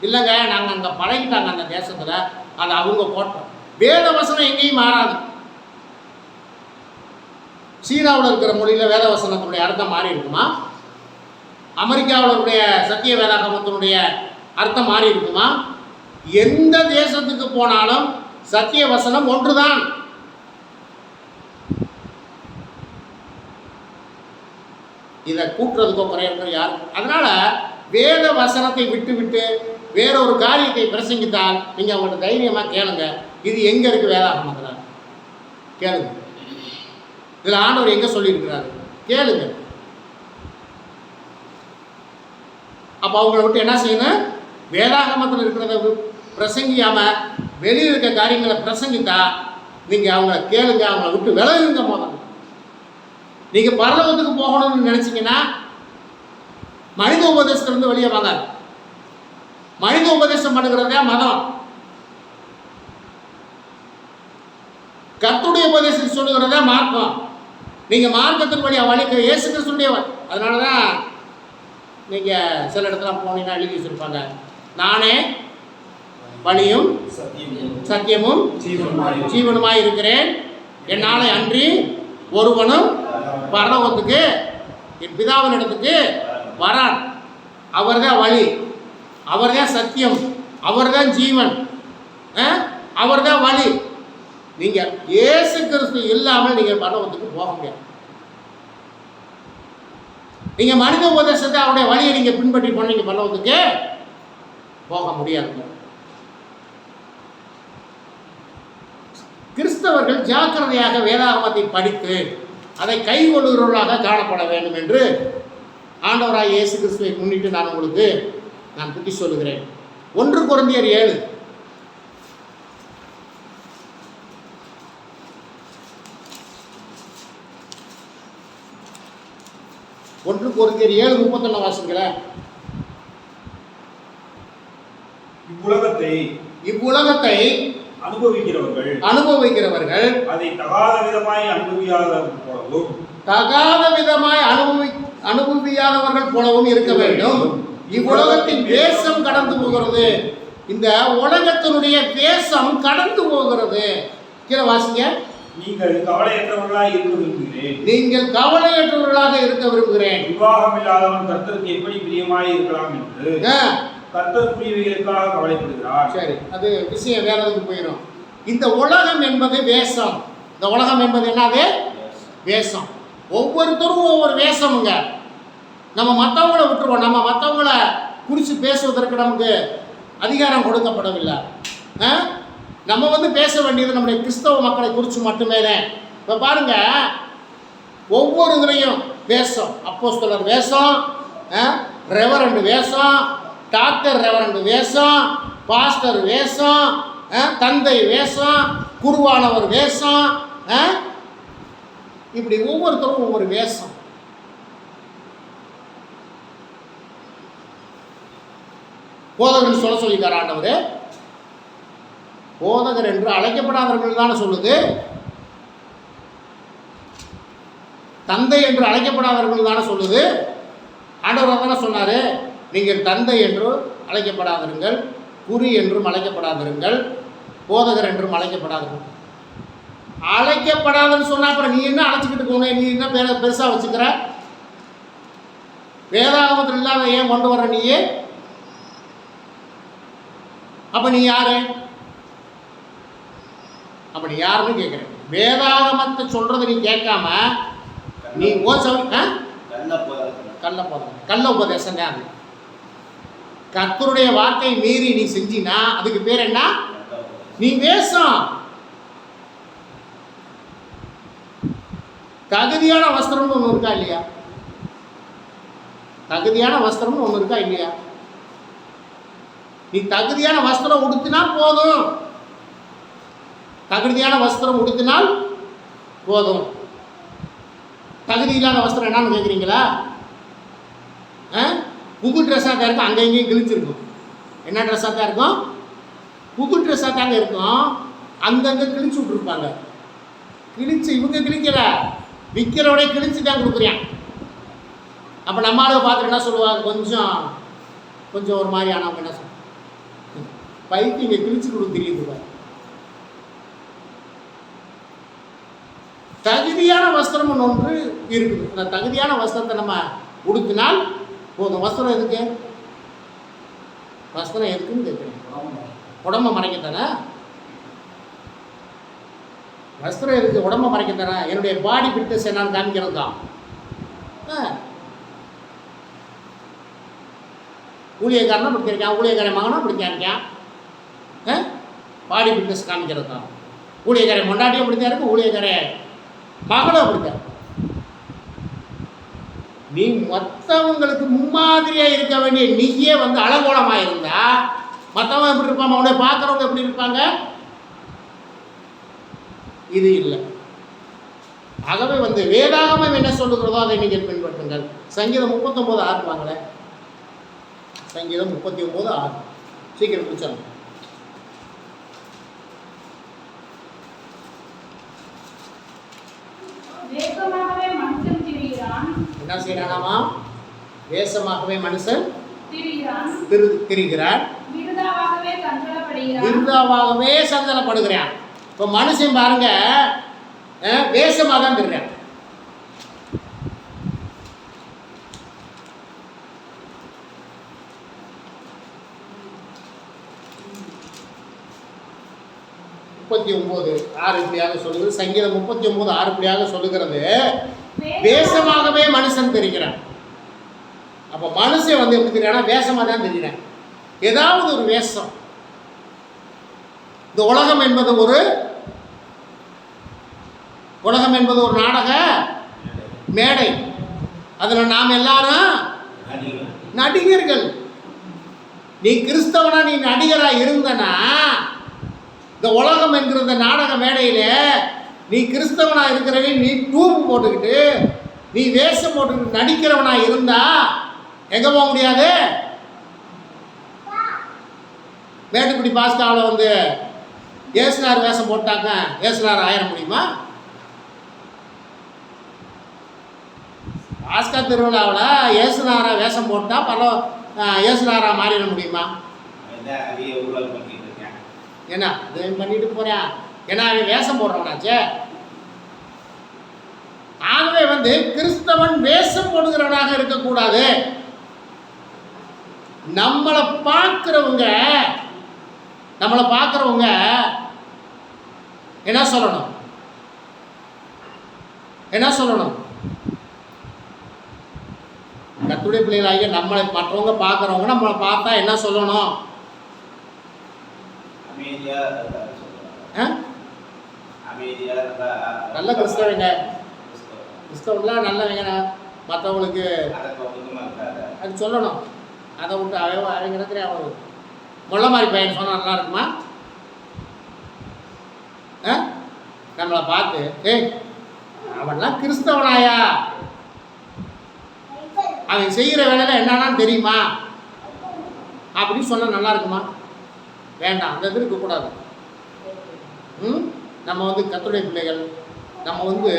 இல்லைங்க, நாங்கள் அங்கே பழகிட்டாங்க அந்த தேசத்தில், அது அவங்க கோட்பாடு. வேத வசனம் எங்கேயும் மாறாது. சீனாவில் இருக்கிற மொழியில் வேத வசனத்தினுடைய அர்த்தம் மாறி இருக்குமா? அமெரிக்காவில் இருக்கிற சத்திய வேதாகமத்தினுடைய அர்த்தம் மாறி இருக்குமா? எந்த தேசத்துக்கு போனாலும் சத்திய வசனம் ஒன்றுதான். இதை கூட்டுறதுக்கோ குறையிறதுக்கோ யார்? அதனால வேத வசனத்தை விட்டு வேறொரு காரியத்தை பிரசங்கித்தால் நீங்க அவங்கள்ட்ட தைரியமா கேளுங்க, இது எங்க இருக்கு வேதாகமத்தில் கேளுங்க. இதுல ஆண்டவர் எங்க சொல்லியிருக்கிறாரு கேளுங்க. அப்ப அவங்களை விட்டு என்ன செய்யணும்? வேதாகமத்தில் இருக்கிறத பிரசங்கியாம வெளியே இருக்க காரியங்களை பிரசங்கித்தா நீங்க அவங்கள கேளுங்க, அவங்கள விட்டு விலகுங்க. முதல்ல நீங்க பரலோகத்துக்கு போகணும்னு நினைச்சீங்கன்னா மனித உபதேசத்திலிருந்து வெளியே வாங்க. மனித உபதேசம் பண்ணுகிறதே மதம். கர்த்தருடைய உபதேசம் சொல்லுகிறதே மார்க்கம். நீங்க மார்க்கத்தின் வழியா வழிக்க இயேசு கிறிஸ்துடையவர். அதனாலதான் நீங்க சில இடத்துல போனீங்கன்னா எழுதி வச்சிருப்பாங்க, நானே வழியும் சத்தியமும் ஜீவனுமாய் இருக்கிறேன், என்னாலே அன்றி ஒருவனும் பரலோகத்துக்கு என் பிதாவின் இடத்துக்கு வரான். அவர்தான் வழி, அவர்தான் சத்தியம், அவர்தான் ஜீவன், அவர்தான் வழி. நீங்க இயேசு கிறிஸ்து இல்லாமல் நீங்க பரலோகத்துக்கு போக முடியாது. நீங்க மனித உபதேசத்தை அவருடைய வழியை நீங்க பின்பற்றி போனீங்க பரலோகத்துக்கு போக முடியாது. கிறிஸ்தவர்கள் ஜாக்கிரதையாக வேதாகமத்தை படித்து அதை கைகொள்ளுகிறவர்களாக காணப்பட வேண்டும் என்று ஆண்டவராய் இயேசு கிறிஸ்துவை முன்னிட்டு நான் உங்களுக்கு புத்தி சொல்லுகிறேன். 1 கொரிந்தியர் 7 1 கொரிந்தியர் 7:31 வாசிங்களேன். இவ்வுலகத்தை அனுபவிக்கிறவர்கள் அதை தகாத விதமாய் அனுபவியாதவர்கள் போலவும் இருக்க வேண்டும். இவ்வுலகத்தின் தேசம் கடந்து போகிறது. இந்த உலகத்தினுடைய தேசம் கடந்து போகிறது. கீழே வாசிங்க. நீங்கள் கவலையற்றவர்களாக இருக்க விரும்புகிறேன். விவாகம் இல்லாதவன் கர்த்தருக்கு எப்படி பிரியமாய் இருக்கலாம் என்று கர்த்தருக்குரியவைகளுக்காக கவலைப்படுகிறார். சரி, அது விஷயம் வேற எதுக்கு போயிடும். இந்த உலகம் என்பது வேஷம். இந்த உலகம் என்பது என்னது? வேஷம். ஒவ்வொருத்தரும் ஒவ்வொரு வேஷமுங்க. நம்ம மற்றவங்கள விட்டுருவோம். நம்ம மற்றவங்கள குறித்து பேசுவதற்கு நமக்கு அதிகாரம் கொடுக்கப்படவில்லை. நம்ம பேச வேண்டியது நம்முடைய கிறிஸ்தவ மக்களை குறித்து மட்டுமே தான். இப்போ பாருங்க, ஒவ்வொரு இதுலையும் வேஷம். அப்போஸ்தலர் வேஷம், ரெவரண்ட் வேஷம், டாக்டர் ரெவரண்ட் வேஷம், பாஸ்டர் வேஷம், தந்தை வேஷம், குருவானவர் வேஷம், இப்படி ஒவ்வொருத்தரும் ஒவ்வொரு வேஷம். போதகர் சொல்ல சொல்லிட்டார் ஆண்டவர். போதகர் என்று அழைக்கப்படாதவர்கள் தானே சொல்லுது. தந்தை என்று அழைக்கப்படாதவர்கள் தானே சொல்லுது. ஆண்டவர் தானே சொன்னார், நீங்கள் தந்தை என்று அழைக்கப்படாதிருங்கள், குறி என்றும் அழைக்கப்படாதிருங்கள், போதகர் என்றும் அழைக்கப்படாதிருங்கள். அழைக்கப்படாதுன்னு சொன்னால் அப்புறம் நீ என்ன அழைச்சிக்கிட்டு போன? நீ என்ன பெருசாக வச்சுக்கிற? வேதாகமத்தில் இல்லாத ஏன் கொண்டு வர்ற நீயே? அப்போ நீ யாரு? அப்ப நீ யாருன்னு கேட்குறேன். வேதாகமத்தை சொல்றதை நீ கேட்காம நீ கள்ள உபதேசம் தான் அது. கர்த்தருடைய வார்த்தையை மீறி நீ செஞ்சினா அதுக்கு பேர் என்ன? நீ வேஷம். தகுதியான வஸ்திரம்னு ஒன்று இருக்கா இல்லையா? தகுதியான வஸ்திரம்னு ஒன்று இருக்கா இல்லையா? நீ தகுதியான வஸ்திரம் உடுத்தினா போதும். தகுதியான வஸ்திரம் உடுத்தினால் போதும். தகுதி இல்லாத வஸ்திரம் என்னன்னு கேட்குறீங்களா? புது ட்ரெஸ்ஸாக தான் இருக்கும், அங்கே இங்கேயும் கிழிச்சிருக்கும். என்ன ட்ரெஸ்ஸாக தான் இருக்கும்? புது ட்ரெஸ்ஸாக தாங்க இருக்கும், அங்கங்கே கிழிச்சு விட்ருப்பாங்க. கிழிச்சு இவங்க கிழிக்கலை, விற்கிறவடைய கிழிச்சு தான் கொடுக்குறேன். அப்போ நம்மளால பார்த்துட்டு என்ன சொல்லுவாங்க? கொஞ்சம் ஒரு மாதிரி ஆனால் என்ன சொல்லுவாங்க? பைக்கு இங்கே கிழிச்சு கொடுக்க தெரியுது. தகுதியான வஸ்திரம் ஒன்று இருக்குது. அந்த தகுதியான வஸ்திரத்தை நம்ம உடுத்தினால் போதும். வஸ்திரம் எதுக்கு? வஸ்திரம் எதுக்குன்னு கேட்குறேன். உடம்பை மறைக்கத்தானே வஸ்திரம் எதுக்கு? உடம்பை மறைக்கத்தானே. என்னுடைய பாடி ஃபிட்னஸ் என்னன்னு காமிக்கிறது தான். ஊழியக்காரனா பிடிச்சிருக்கேன், ஊழியக்காரன் மகனா பிடிச்சிருக்கேன், பாடி ஃபிட்னஸ் காமிக்கிறது தான். ஊழியக்காரன் கொண்டாட்டியும் பிடிச்சா இருக்கு, ஊழியக்காரன் மகளும் அப்படித்தான். நீ மற்றவங்களுக்கு முன்மாதிரியாக இருக்க வேண்டிய நீயே அலங்கோலமாக இருந்தா மற்றவங்க எப்படி இருப்பாங்க? அவனை பார்க்குறவங்க எப்படி இருப்பாங்க? இது இல்லை. ஆகவே வேதாகமம் என்ன சொல்லுகிறதோ அதை நீங்கள் பின்பற்றுங்கள். சங்கீதம் 39:6 வாங்கல. சங்கீதம் 39:6 சீக்கிரம் பிடிச்சாங்க. என்ன செய்யறானாமா? வேஷமாகவே மனுஷன் திரிகிறான், விருதாவாகவே சஞ்சலப்படுகிறான். இப்போ மனுஷன் பாருங்க, வேஷமாக தான் திரிகிறான். இப்படியாக சொல்லுகிறது. சங்கீதம் 39:6 இப்படியாக சொல்லுகிறது, வேஷமாகவே மனுஷன் தெரிகிறான். அப்போ மனுஷன் எப்படி தெரியானா? வேஷமாக தான் தெரிகிறான். ஏதாவது ஒரு வேஷம். இந்த உலகம் என்பது ஒரு நாடக மேடை. அதில் நாம் எல்லாரும் நடிகர்கள். நீ கிறிஸ்தவனா, நீ நடிகராக இருந்தனா, இந்த உலகம் என்கிற இந்த நாடக மேடையில் நீ கிறிஸ்தவனா இருக்கிறவன், நீ டூப் போட்டுக்கிட்டு நீ வேஷம் போட்டுக்கிட்டு நடிக்கிறவனா இருந்தா எங்கே போக முடியாது? மேட்டுக்குடி பாஸ்காவில் ஏசுனார் வேஷம் போட்டாக்க ஏசுனார் ஆயிர முடியுமா? பாஸ்கா திருவிழாவில் ஏசுனாரா வேஷம் போட்டால் பல ஏசுனாரா மாறிட முடியுமா? என்ன இது பண்ணிட்டு போறேன், ஏன்னா அவன் வேஷம் போடுறவனாச்சே. ஆகவே கிறிஸ்தவன் வேஷம் போடுகிறவனாக இருக்கக்கூடாது. நம்மளை பார்க்கிறவங்க என்ன சொல்லணும்? கர்த்தருடைய பிள்ளைகளாகிய நம்மளை மற்றவங்க பார்க்குறவங்க நம்மளை பார்த்தா என்ன சொல்லணும்? நல்ல கிறிஸ்தவங்க, கிறிஸ்தவங்களாம் நல்லவங்க, மற்றவங்களுக்கு அது சொல்லணும். அதை விட்டு அவங்க இருக்கிற அவர் முள்ள மாதிரி பையன் சொன்னால் நல்லா இருக்குமா? நம்மளை பார்த்து ஏய் அவன்லாம் கிறிஸ்தவனாயா, அவன் செய்கிற வேலையில் என்னன்னு தெரியுமா அப்படின்னு சொன்னால் நல்லா இருக்குமா? வேண்டாம், அந்த இது இருக்கக்கூடாது. நம்ம கர்த்தருடைய பிள்ளைகள், நம்ம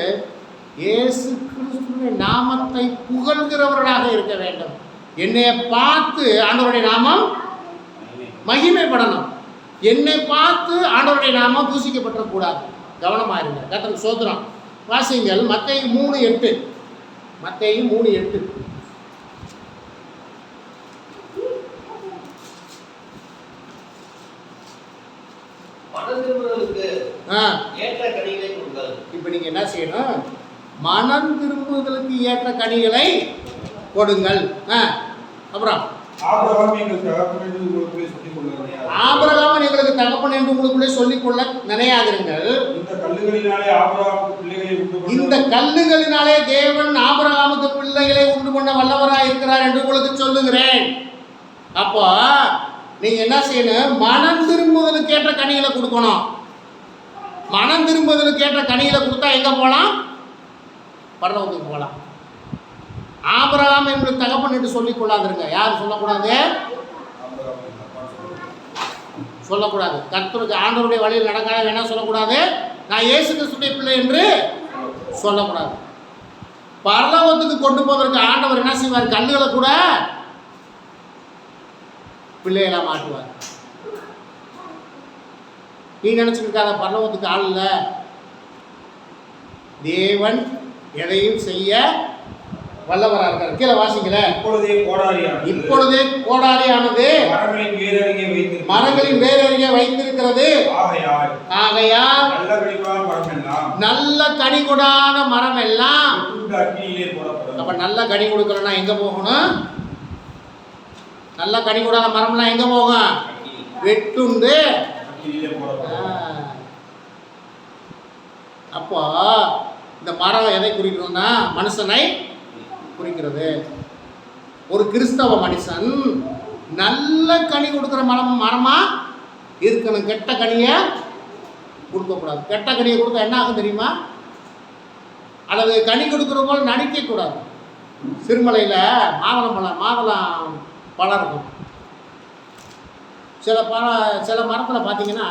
இயேசு கிறிஸ்துவின் நாமத்தை புகழ்கிறவர்களாக இருக்க வேண்டும். என்னை பார்த்து ஆண்டவருடைய நாமம் மகிமைப்படணும். என்னை பார்த்து ஆண்டவருடைய நாமம் தூசிக்கப்படக்கூடாது. கவனமாக இருங்க. கர்த்தருக்கு ஸ்தோத்திரம். வாசிங்கள் மத்தேயு 3:8. மத்தேயு 3:8. இப்ப நீங்க என்ன செய்யணும்? மனம் திரும்புவதற்கு ஏற்ற கனிகளை கொடுங்கள். அப்புறம் ஆபிரகாம் எங்களுக்கு தகப்பன் என்று உங்களுக்குள்ளே சொல்லிக்கொள்ள நினையாதிருங்கள். இந்த கல்லுகளினாலே தேவன் ஆபிரகாமுக்கு பிள்ளைகளை உண்டு பண்ண வல்லவராய் இருக்கிறார் என்று உங்களுக்கு சொல்லுகிறேன். அப்போ நீங்க என்ன செய்யணும்? மனம் திரும்புவதற்கு ஏற்ற கனிகளை கொடுக்கணும். மனம் திரும்புவதற்கு ஏற்ற கனிகளை கொடுத்தா எங்க போகலாம்? பரலோகத்துக்கு போகலாம். ஆபிரகாம் என்று தகப்பன் என்று சொல்லிக் கொள்ளாதிருங்க. யார் சொல்லக்கூடாது? சொல்லக்கூடாது. கர்த்தருக்கு ஆண்டவருடைய வழியில் நடக்காத என்ன சொல்லக்கூடாது? நான் இயேசு கிறிஸ்துவின் பிள்ளை என்று சொல்லக்கூடாது. பரலோகத்துக்கு கொண்டு போவதற்கு ஆண்டவர் என்ன செய்வார்? கல்லுகளை கூட பிள்ளைகளா மாட்டுவார். நீ நினைச்சுக்கிட்டாத பரலோகத்துக்கு ஆள் இல்லை. தேவன் எதையும் செய்ய வல்லவராக இருக்கார். கீழே வாசிக்கல. இப்பொழுதே கோடாரியானது மரங்களின் வேரருகே வைத்திருக்கிறது. ஆகையால் நல்ல கனி கொடாத மரம் எல்லாம். அப்ப நல்ல கனி கொடுக்கலன்னா எங்க போகணும்? நல்ல கனி கொடாத மரம்லாம் எங்க போகும்? வெட்டுண்டு. அப்போ இந்த மரம் எதை குறிக்கிறோம்னா மனுஷனை குறிக்கிறது. ஒரு கிறிஸ்தவ மனுஷன் நல்ல கனி கொடுக்குற மரமா இருக்கணும். கெட்ட கனியை கொடுக்கக்கூடாது. கெட்ட கனியை கொடுத்தா என்ன ஆகும் தெரியுமா? அல்லது கனி கொடுக்குற போல் நடிக்கக்கூடாது. சிறுமலையில் மாதுளம் பழம் இருக்கும். சில மரத்தில் பார்த்தீங்கன்னா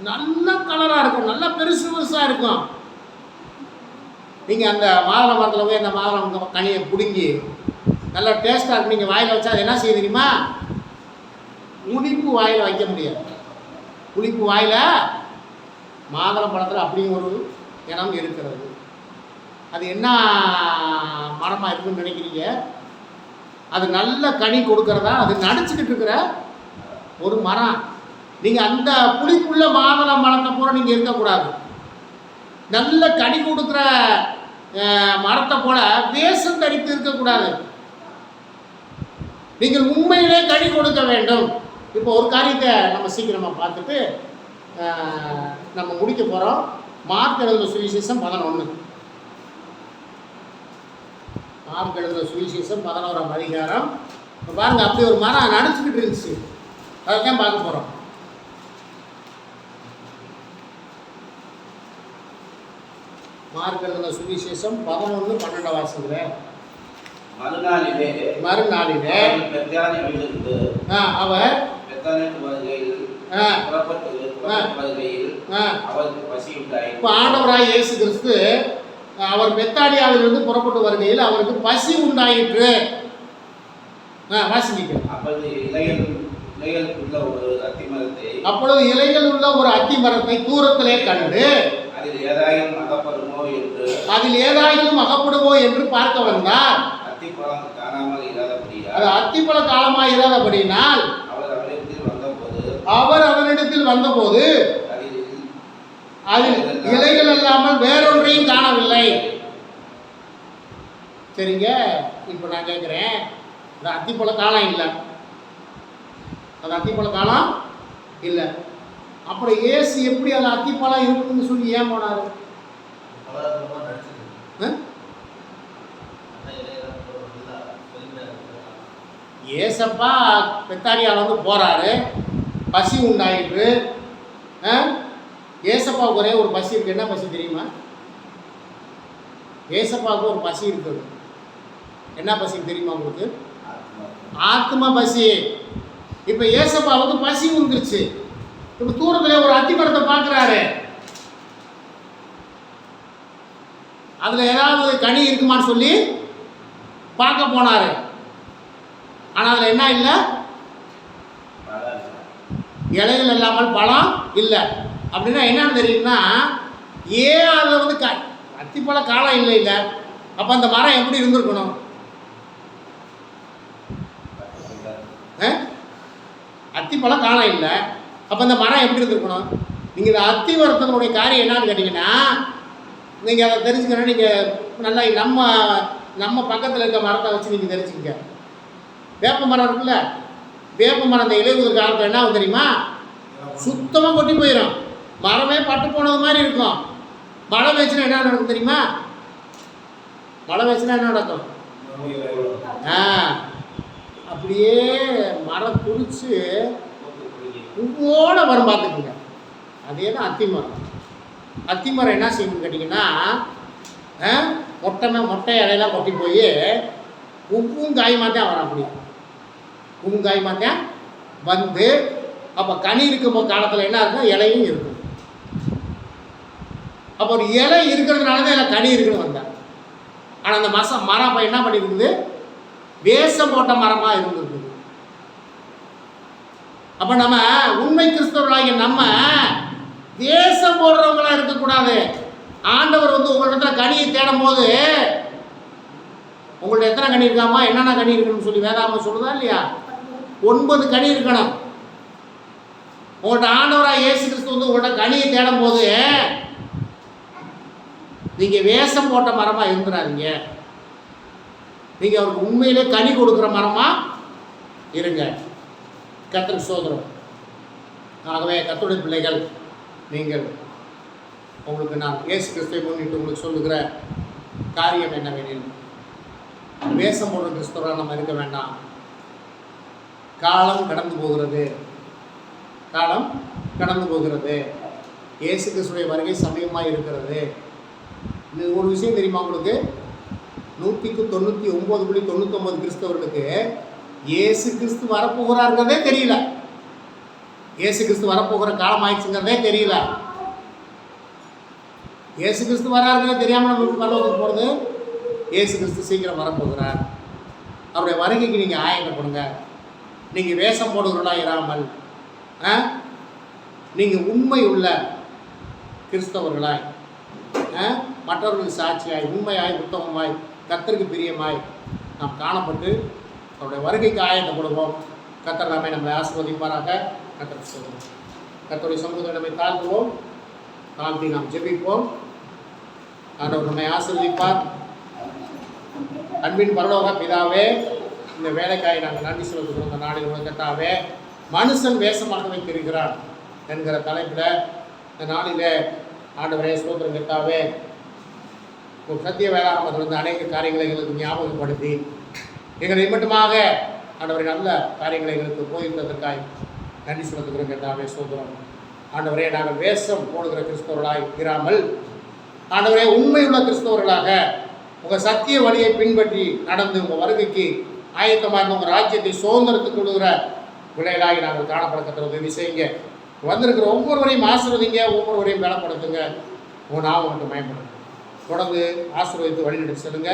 நல்ல கலராக இருக்கும், நல்லா பெருசாக இருக்கும். நீங்கள் அந்த மாதுளை மரத்தில் போய் அந்த மாதுளம் கனியை பிடுங்கி நல்லா டேஸ்ட்டாக இருக்கும். நீங்கள் வாயில் வச்சா அது என்ன செய்ய தெரியுமா? புளிப்பு வாயில் வைக்க முடியாது. புளிப்பு வாயில் மாதுளம் பழத்தில் அப்படிங்கிற ஒரு இனம் இருக்கிறது. அது என்ன மரமாக இருக்குன்னு நினைக்கிறீங்க? அது நல்ல கனி கொடுக்கறதா? அது நடிச்சுக்கிட்டு இருக்கிற ஒரு மரம். நீங்கள் அந்த புளிப்புள்ள மாதுளம் மரத்தை போல நீங்கள் இருக்கக்கூடாது. நல்ல கனி கொடுக்குற மரத்தை போல வேஷம் தரித்து இருக்கக்கூடாது. நீங்கள் உண்மையிலே கனி கொடுக்க வேண்டும். இப்போ ஒரு காரியத்தை நம்ம சீக்கிரமாக பார்த்துட்டு நம்ம முடிக்க போகிறோம். மார்க் எழுதின சுவிசேஷம் 11. மார்க் எழுதின சுவிசேஷம் 11ஆம் அதிகாரம். இப்போ பாருங்கள், அப்படி ஒரு மரம் நடிச்சுக்கிட்டு இருந்துச்சு. அதை தான் பார்க்க போகிறோம். மார்க் எழுதின சுவிசேஷம் 11:12 வாசிக்கிறேன். மறுநாளிலே அவர் வருகையில் ஆ. அவருக்கு பசி உண்டாயிற்று. இப்போ ஆண்டவராய் இயேசு கிறிஸ்து அவர் பெத்தானியாவிலிருந்து புறப்பட்டு வருகையில் அவருக்கு பசி உண்டாயிற்று. வாசிக்க. அப்பொழுது இலைகளுக்குள்ள ஒரு அத்திமரத்தை அப்பொழுது இலைகள் உள்ள ஒரு அத்தி மரத்தை தூரத்திலே கண்டு அதில் ஏதாயிலும் அகப்படுமோ என்று பார்க்க வந்தார். அத்திப்பழம் காணாமல் இராதபடியால் அது அத்திப்பழ காலமாக இராதபடியினால் அவர் அவனிடத்தில் வந்தபோது அதில் இலைகள் இல்லாமல் வேறொன்றையும் காணவில்லை. சரிங்க, இப்போ நான் கேட்குறேன், இந்த அத்திப்பழ காலம் இல்லை, அது அத்திப்பழ காலம் இல்லை, அப்புறம் ஏசு எப்படி அது அத்திப்பழம் இருக்குன்னு சொல்லி ஏன் போனார்? ஏசப்பா பெத்தானியாவில் வந்து போகிறாரு, பசி உண்டாயிற்று. ஏசப்பாவுக்கு ஒரே ஒரு பசி இருக்குது. என்ன பசி தெரியுமா? ஏசப்பாவுக்கு ஒரு பசி இருக்குது. என்ன பசி தெரியுமா உங்களுக்கு? ஆத்மா பசி. இப்போ ஏசப்பாவுக்கு பசி வந்துருச்சு. இப்போ தூரத்தில் ஒரு அத்திமரத்தை பார்க்குறாரு, அதில் ஏதாவது கனி இருக்குமான்னு சொல்லி பார்க்க போனார். ஆனால் அதில் என்ன இல்லை? இலைகள் இல்லாமல் பழம் இல்லை. அப்படின்னா என்னன்னு தெரியும்னா, ஏன் அதில் வந்து அத்திப்பழ காலம் இல்லை இல்லை, அப்போ அந்த மரம் எப்படி இருந்திருக்கணும்? அத்திப்பழ காலம் இல்லை, அப்போ அந்த மரம் எப்படி இருந்திருக்கணும்? நீங்கள் இந்த அத்தி மரத்தினுடைய காரியம் என்னன்னு கேட்டிங்கன்னா, நீங்கள் அதை தெரிஞ்சுக்கணும். நீங்கள் நல்லா நம்ம பக்கத்தில் இருக்க மரத்தை வச்சு நீங்கள் தெரிஞ்சுக்கங்க. வேப்ப மரம் இருக்குல்ல, வேப்ப மரம் அந்த இலையுதிர் காலத்தில் என்ன ஆகும் தெரியுமா? சுத்தமாக கொட்டி போயிடும், மரமே பட்டு போனது மாதிரி இருக்கும். மழை பெய்ச்சுன்னா என்ன நடக்கும் தெரியுமா? மழை பெய்ச்சுன்னா என்ன நடக்கும்? அப்படியே மரம் குடிச்சு உங்களோட வரும், பார்த்துக்குங்க. அதே தான் அத்திமரம். அத்திமரம் என்ன செய்யணும்னு கேட்டிங்கன்னா, மொட்டை இலையெல்லாம் கொட்டி போய் உப்பும் காயுமாத்தான் வரும். அப்படி உப்பும் காயுமாத்தான் வந்து அப்போ கனி இருக்கும் காலத்தில் என்ன இருக்கும்? இலையும் இருக்கும். அப்போ ஒரு இலை இருக்கிறதுனால தான் இல்லை கனி இருக்குன்னு வந்தாங்க. ஆனால் அந்த மரம் அப்போ என்ன பண்ணியிருக்குது? வேஷம் போட்ட மரமாக இருந்திருக்குது. அப்போ நம்ம உண்மை கிறிஸ்தவர்களாகிய நம்ம வேஷம் போடுறவங்களா இருக்கக்கூடாது. ஆண்டவர் வந்து உங்களிடத்துல கனியை தேடும் போது, உங்கள்ட்ட எத்தனை கனி இருக்காமா, என்னென்ன கனி இருக்குன்னு சொல்லி வேதாகமம் சொல்லுதா இல்லையா? 9 கனி இருக்கணும். உங்கள்கிட்ட ஆண்டவராக இயேசு கிறிஸ்து வந்து உங்கள்கிட்ட கனியை தேடும் போது நீங்கள் வேஷம் போட்ட மரமாக இருந்துடாதீங்க. நீங்கள் அவருக்கு உண்மையிலே கனி கொடுக்குற மரமாக இருங்க. கர்த்தருக்கு சோதரம். ஆகவே கர்த்தருடைய பிள்ளைகள், நீங்கள் உங்களுக்கு நான் இயேசு கிறிஸ்துவை முன்னிட்டு உங்களுக்கு சொல்லுகிற காரியம் என்னவெனில், வேஷம் போடுற கிறிஸ்தவராக நம்ம இருக்க வேண்டாம். காலம் கடந்து போகிறது, காலம் கடந்து போகிறது. இயேசு கிறிஸ்துடைய வருகை சமயமாக இருக்கிறது. இது ஒரு விஷயம் தெரியுமா உங்களுக்கு? 199.99 கிறிஸ்தவர்களுக்கு இயேசு கிறிஸ்து வரப்போகிறாருங்கிறதே தெரியல. இயேசு கிறிஸ்து வரப்போகிற காலம் ஆயிடுச்சுங்கிறதே தெரியல. இயேசு கிறிஸ்து வராருங்கிறதே தெரியாமல் நம்ம பரலோகத்துக்கு போகிறது. இயேசு கிறிஸ்து சீக்கிரம் வரப்போகிறார். அவருடைய வருகைக்கு நீங்கள் ஆயத்தப்படுங்க. நீங்கள் வேஷம் போடுகிறவர்களாக இராமல் நீங்கள் உண்மை உள்ள கிறிஸ்தவர்களாய், மற்றவர்களுக்கு சாட்சியாய், உண்மையாய், உத்தமமாய், கர்த்தருக்கு பிரியமாய் நாம் காணப்பட்டு அவருடைய வருகைக்கு ஆயத்தப்படுவோம். கர்த்தர் நாமே நம்மை ஆசீர்வதிப்பாராக. கர்த்தருக்கு சொல்லுவோம். கர்த்தருடைய சமூகத்தை நம்மை தாழ்த்துவோம். தாழ்த்தி நாம் ஜெபிப்போம். ஆண்டவர் நம்மை ஆசீர்வதிப்பார். அன்பின் பரலோக பிதாவே, இந்த வேலைக்காய் நாங்கள் நன்றி செலுத்துகிறோம். இந்த நாளில் உலகத்தாவே, மனுஷன் வேஷமாக வைத்திருக்கிறான் என்கிற தலைப்பில் இந்த நாளிலே ஆண்டவரே ஸ்தோத்திரம் கர்த்தாவே, ஒரு சத்திய வேளாண்மத்திலிருந்து அநேக காரியங்களை எங்களுக்கு ஞாபகப்படுத்தி எங்களை மட்டுமாக ஆண்டவரை நல்ல காரியங்களை எங்களுக்கு போதித்ததற்காய் நன்றி செலுத்துகிறோம் கர்த்தாவே ஸ்தோத்திரம். ஆண்டவரே, நாங்கள் வேஷம் போடுகிற கிறிஸ்தவர்களாய் இராமல் ஆண்டவரே உண்மையுள்ள கிறிஸ்தவர்களாக உங்கள் சத்திய வழியை பின்பற்றி நடந்து உங்கள் வருகைக்கு ஆயத்தமாக இருந்த உங்கள் ராஜ்யத்தை சுதந்திரத்துக்கு கொள்ளுகிற பிள்ளைகளாகி நாங்கள் காணப்பட கர்த்தர் உதவி செய்யுங்க. வந்திருக்கிற ஒவ்வொருவரையும் ஆசீர்வதிங்க, ஒவ்வொருவரையும் பலப்படுத்துங்க, உங்கள் நாமம் மட்டும் மயப்படுங்க. தொடர்ந்து ஆசீர்வதித்து வழிநடத்தி செல்லுங்க.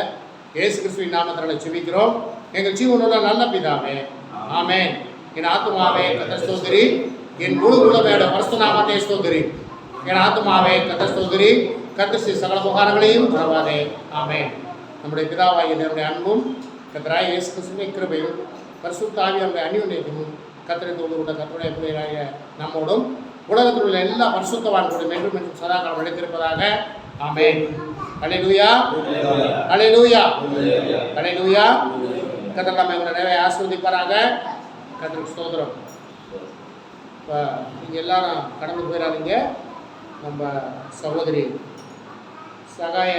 இயேசு கிறிஸ்துவின் நாமத்தினால ஜெபிக்கிறோம் எங்கள் ஜீவனுள்ள நல்ல பிதாவே, ஆமென். என் ஆத்துமாவே கர்த்தர் ஸ்தோத்திரி, என் முழு உள்ளமையோட பரிசுத்த நாமத்தை ஸ்தோத்திரி. என் ஆத்துமாவே கர்த்தர் ஸ்தோத்திரி, கர்த்தர் செய்த சகல உபகாரங்களையும் மறவாதே, ஆமென். நம்முடைய பிதாவாகிய தேவனுடைய அன்பும் கர்த்தராகிய இயேசு கிறிஸ்துவின் கிருபையும் பரிசுத்த ஆவியானவருடைய அந்யோன்யத்தையும் கர்த்தரின் தோழருடைய கர்த்தருடைய பிள்ளைகளாகிய நம்மோடும் உலகத்தில் உள்ள எல்லா பரிசுத்தவான்களுடைய மென்றும் மென்றும் சதாகாலம் அழைத்திருப்பதாக, ஆமென். அல்லேலூயா, அல்லேலூயா, அல்லேலூயா. கர்த்தர் நம்மை நிறைய ஆசீர்வதிப்பாராக. கர்த்தருக்கு ஸ்தோத்திரம். இப்போ நீங்கள் எல்லாரும் கடந்து போயிடாதீங்க. நம்ம சகோதரி சகாய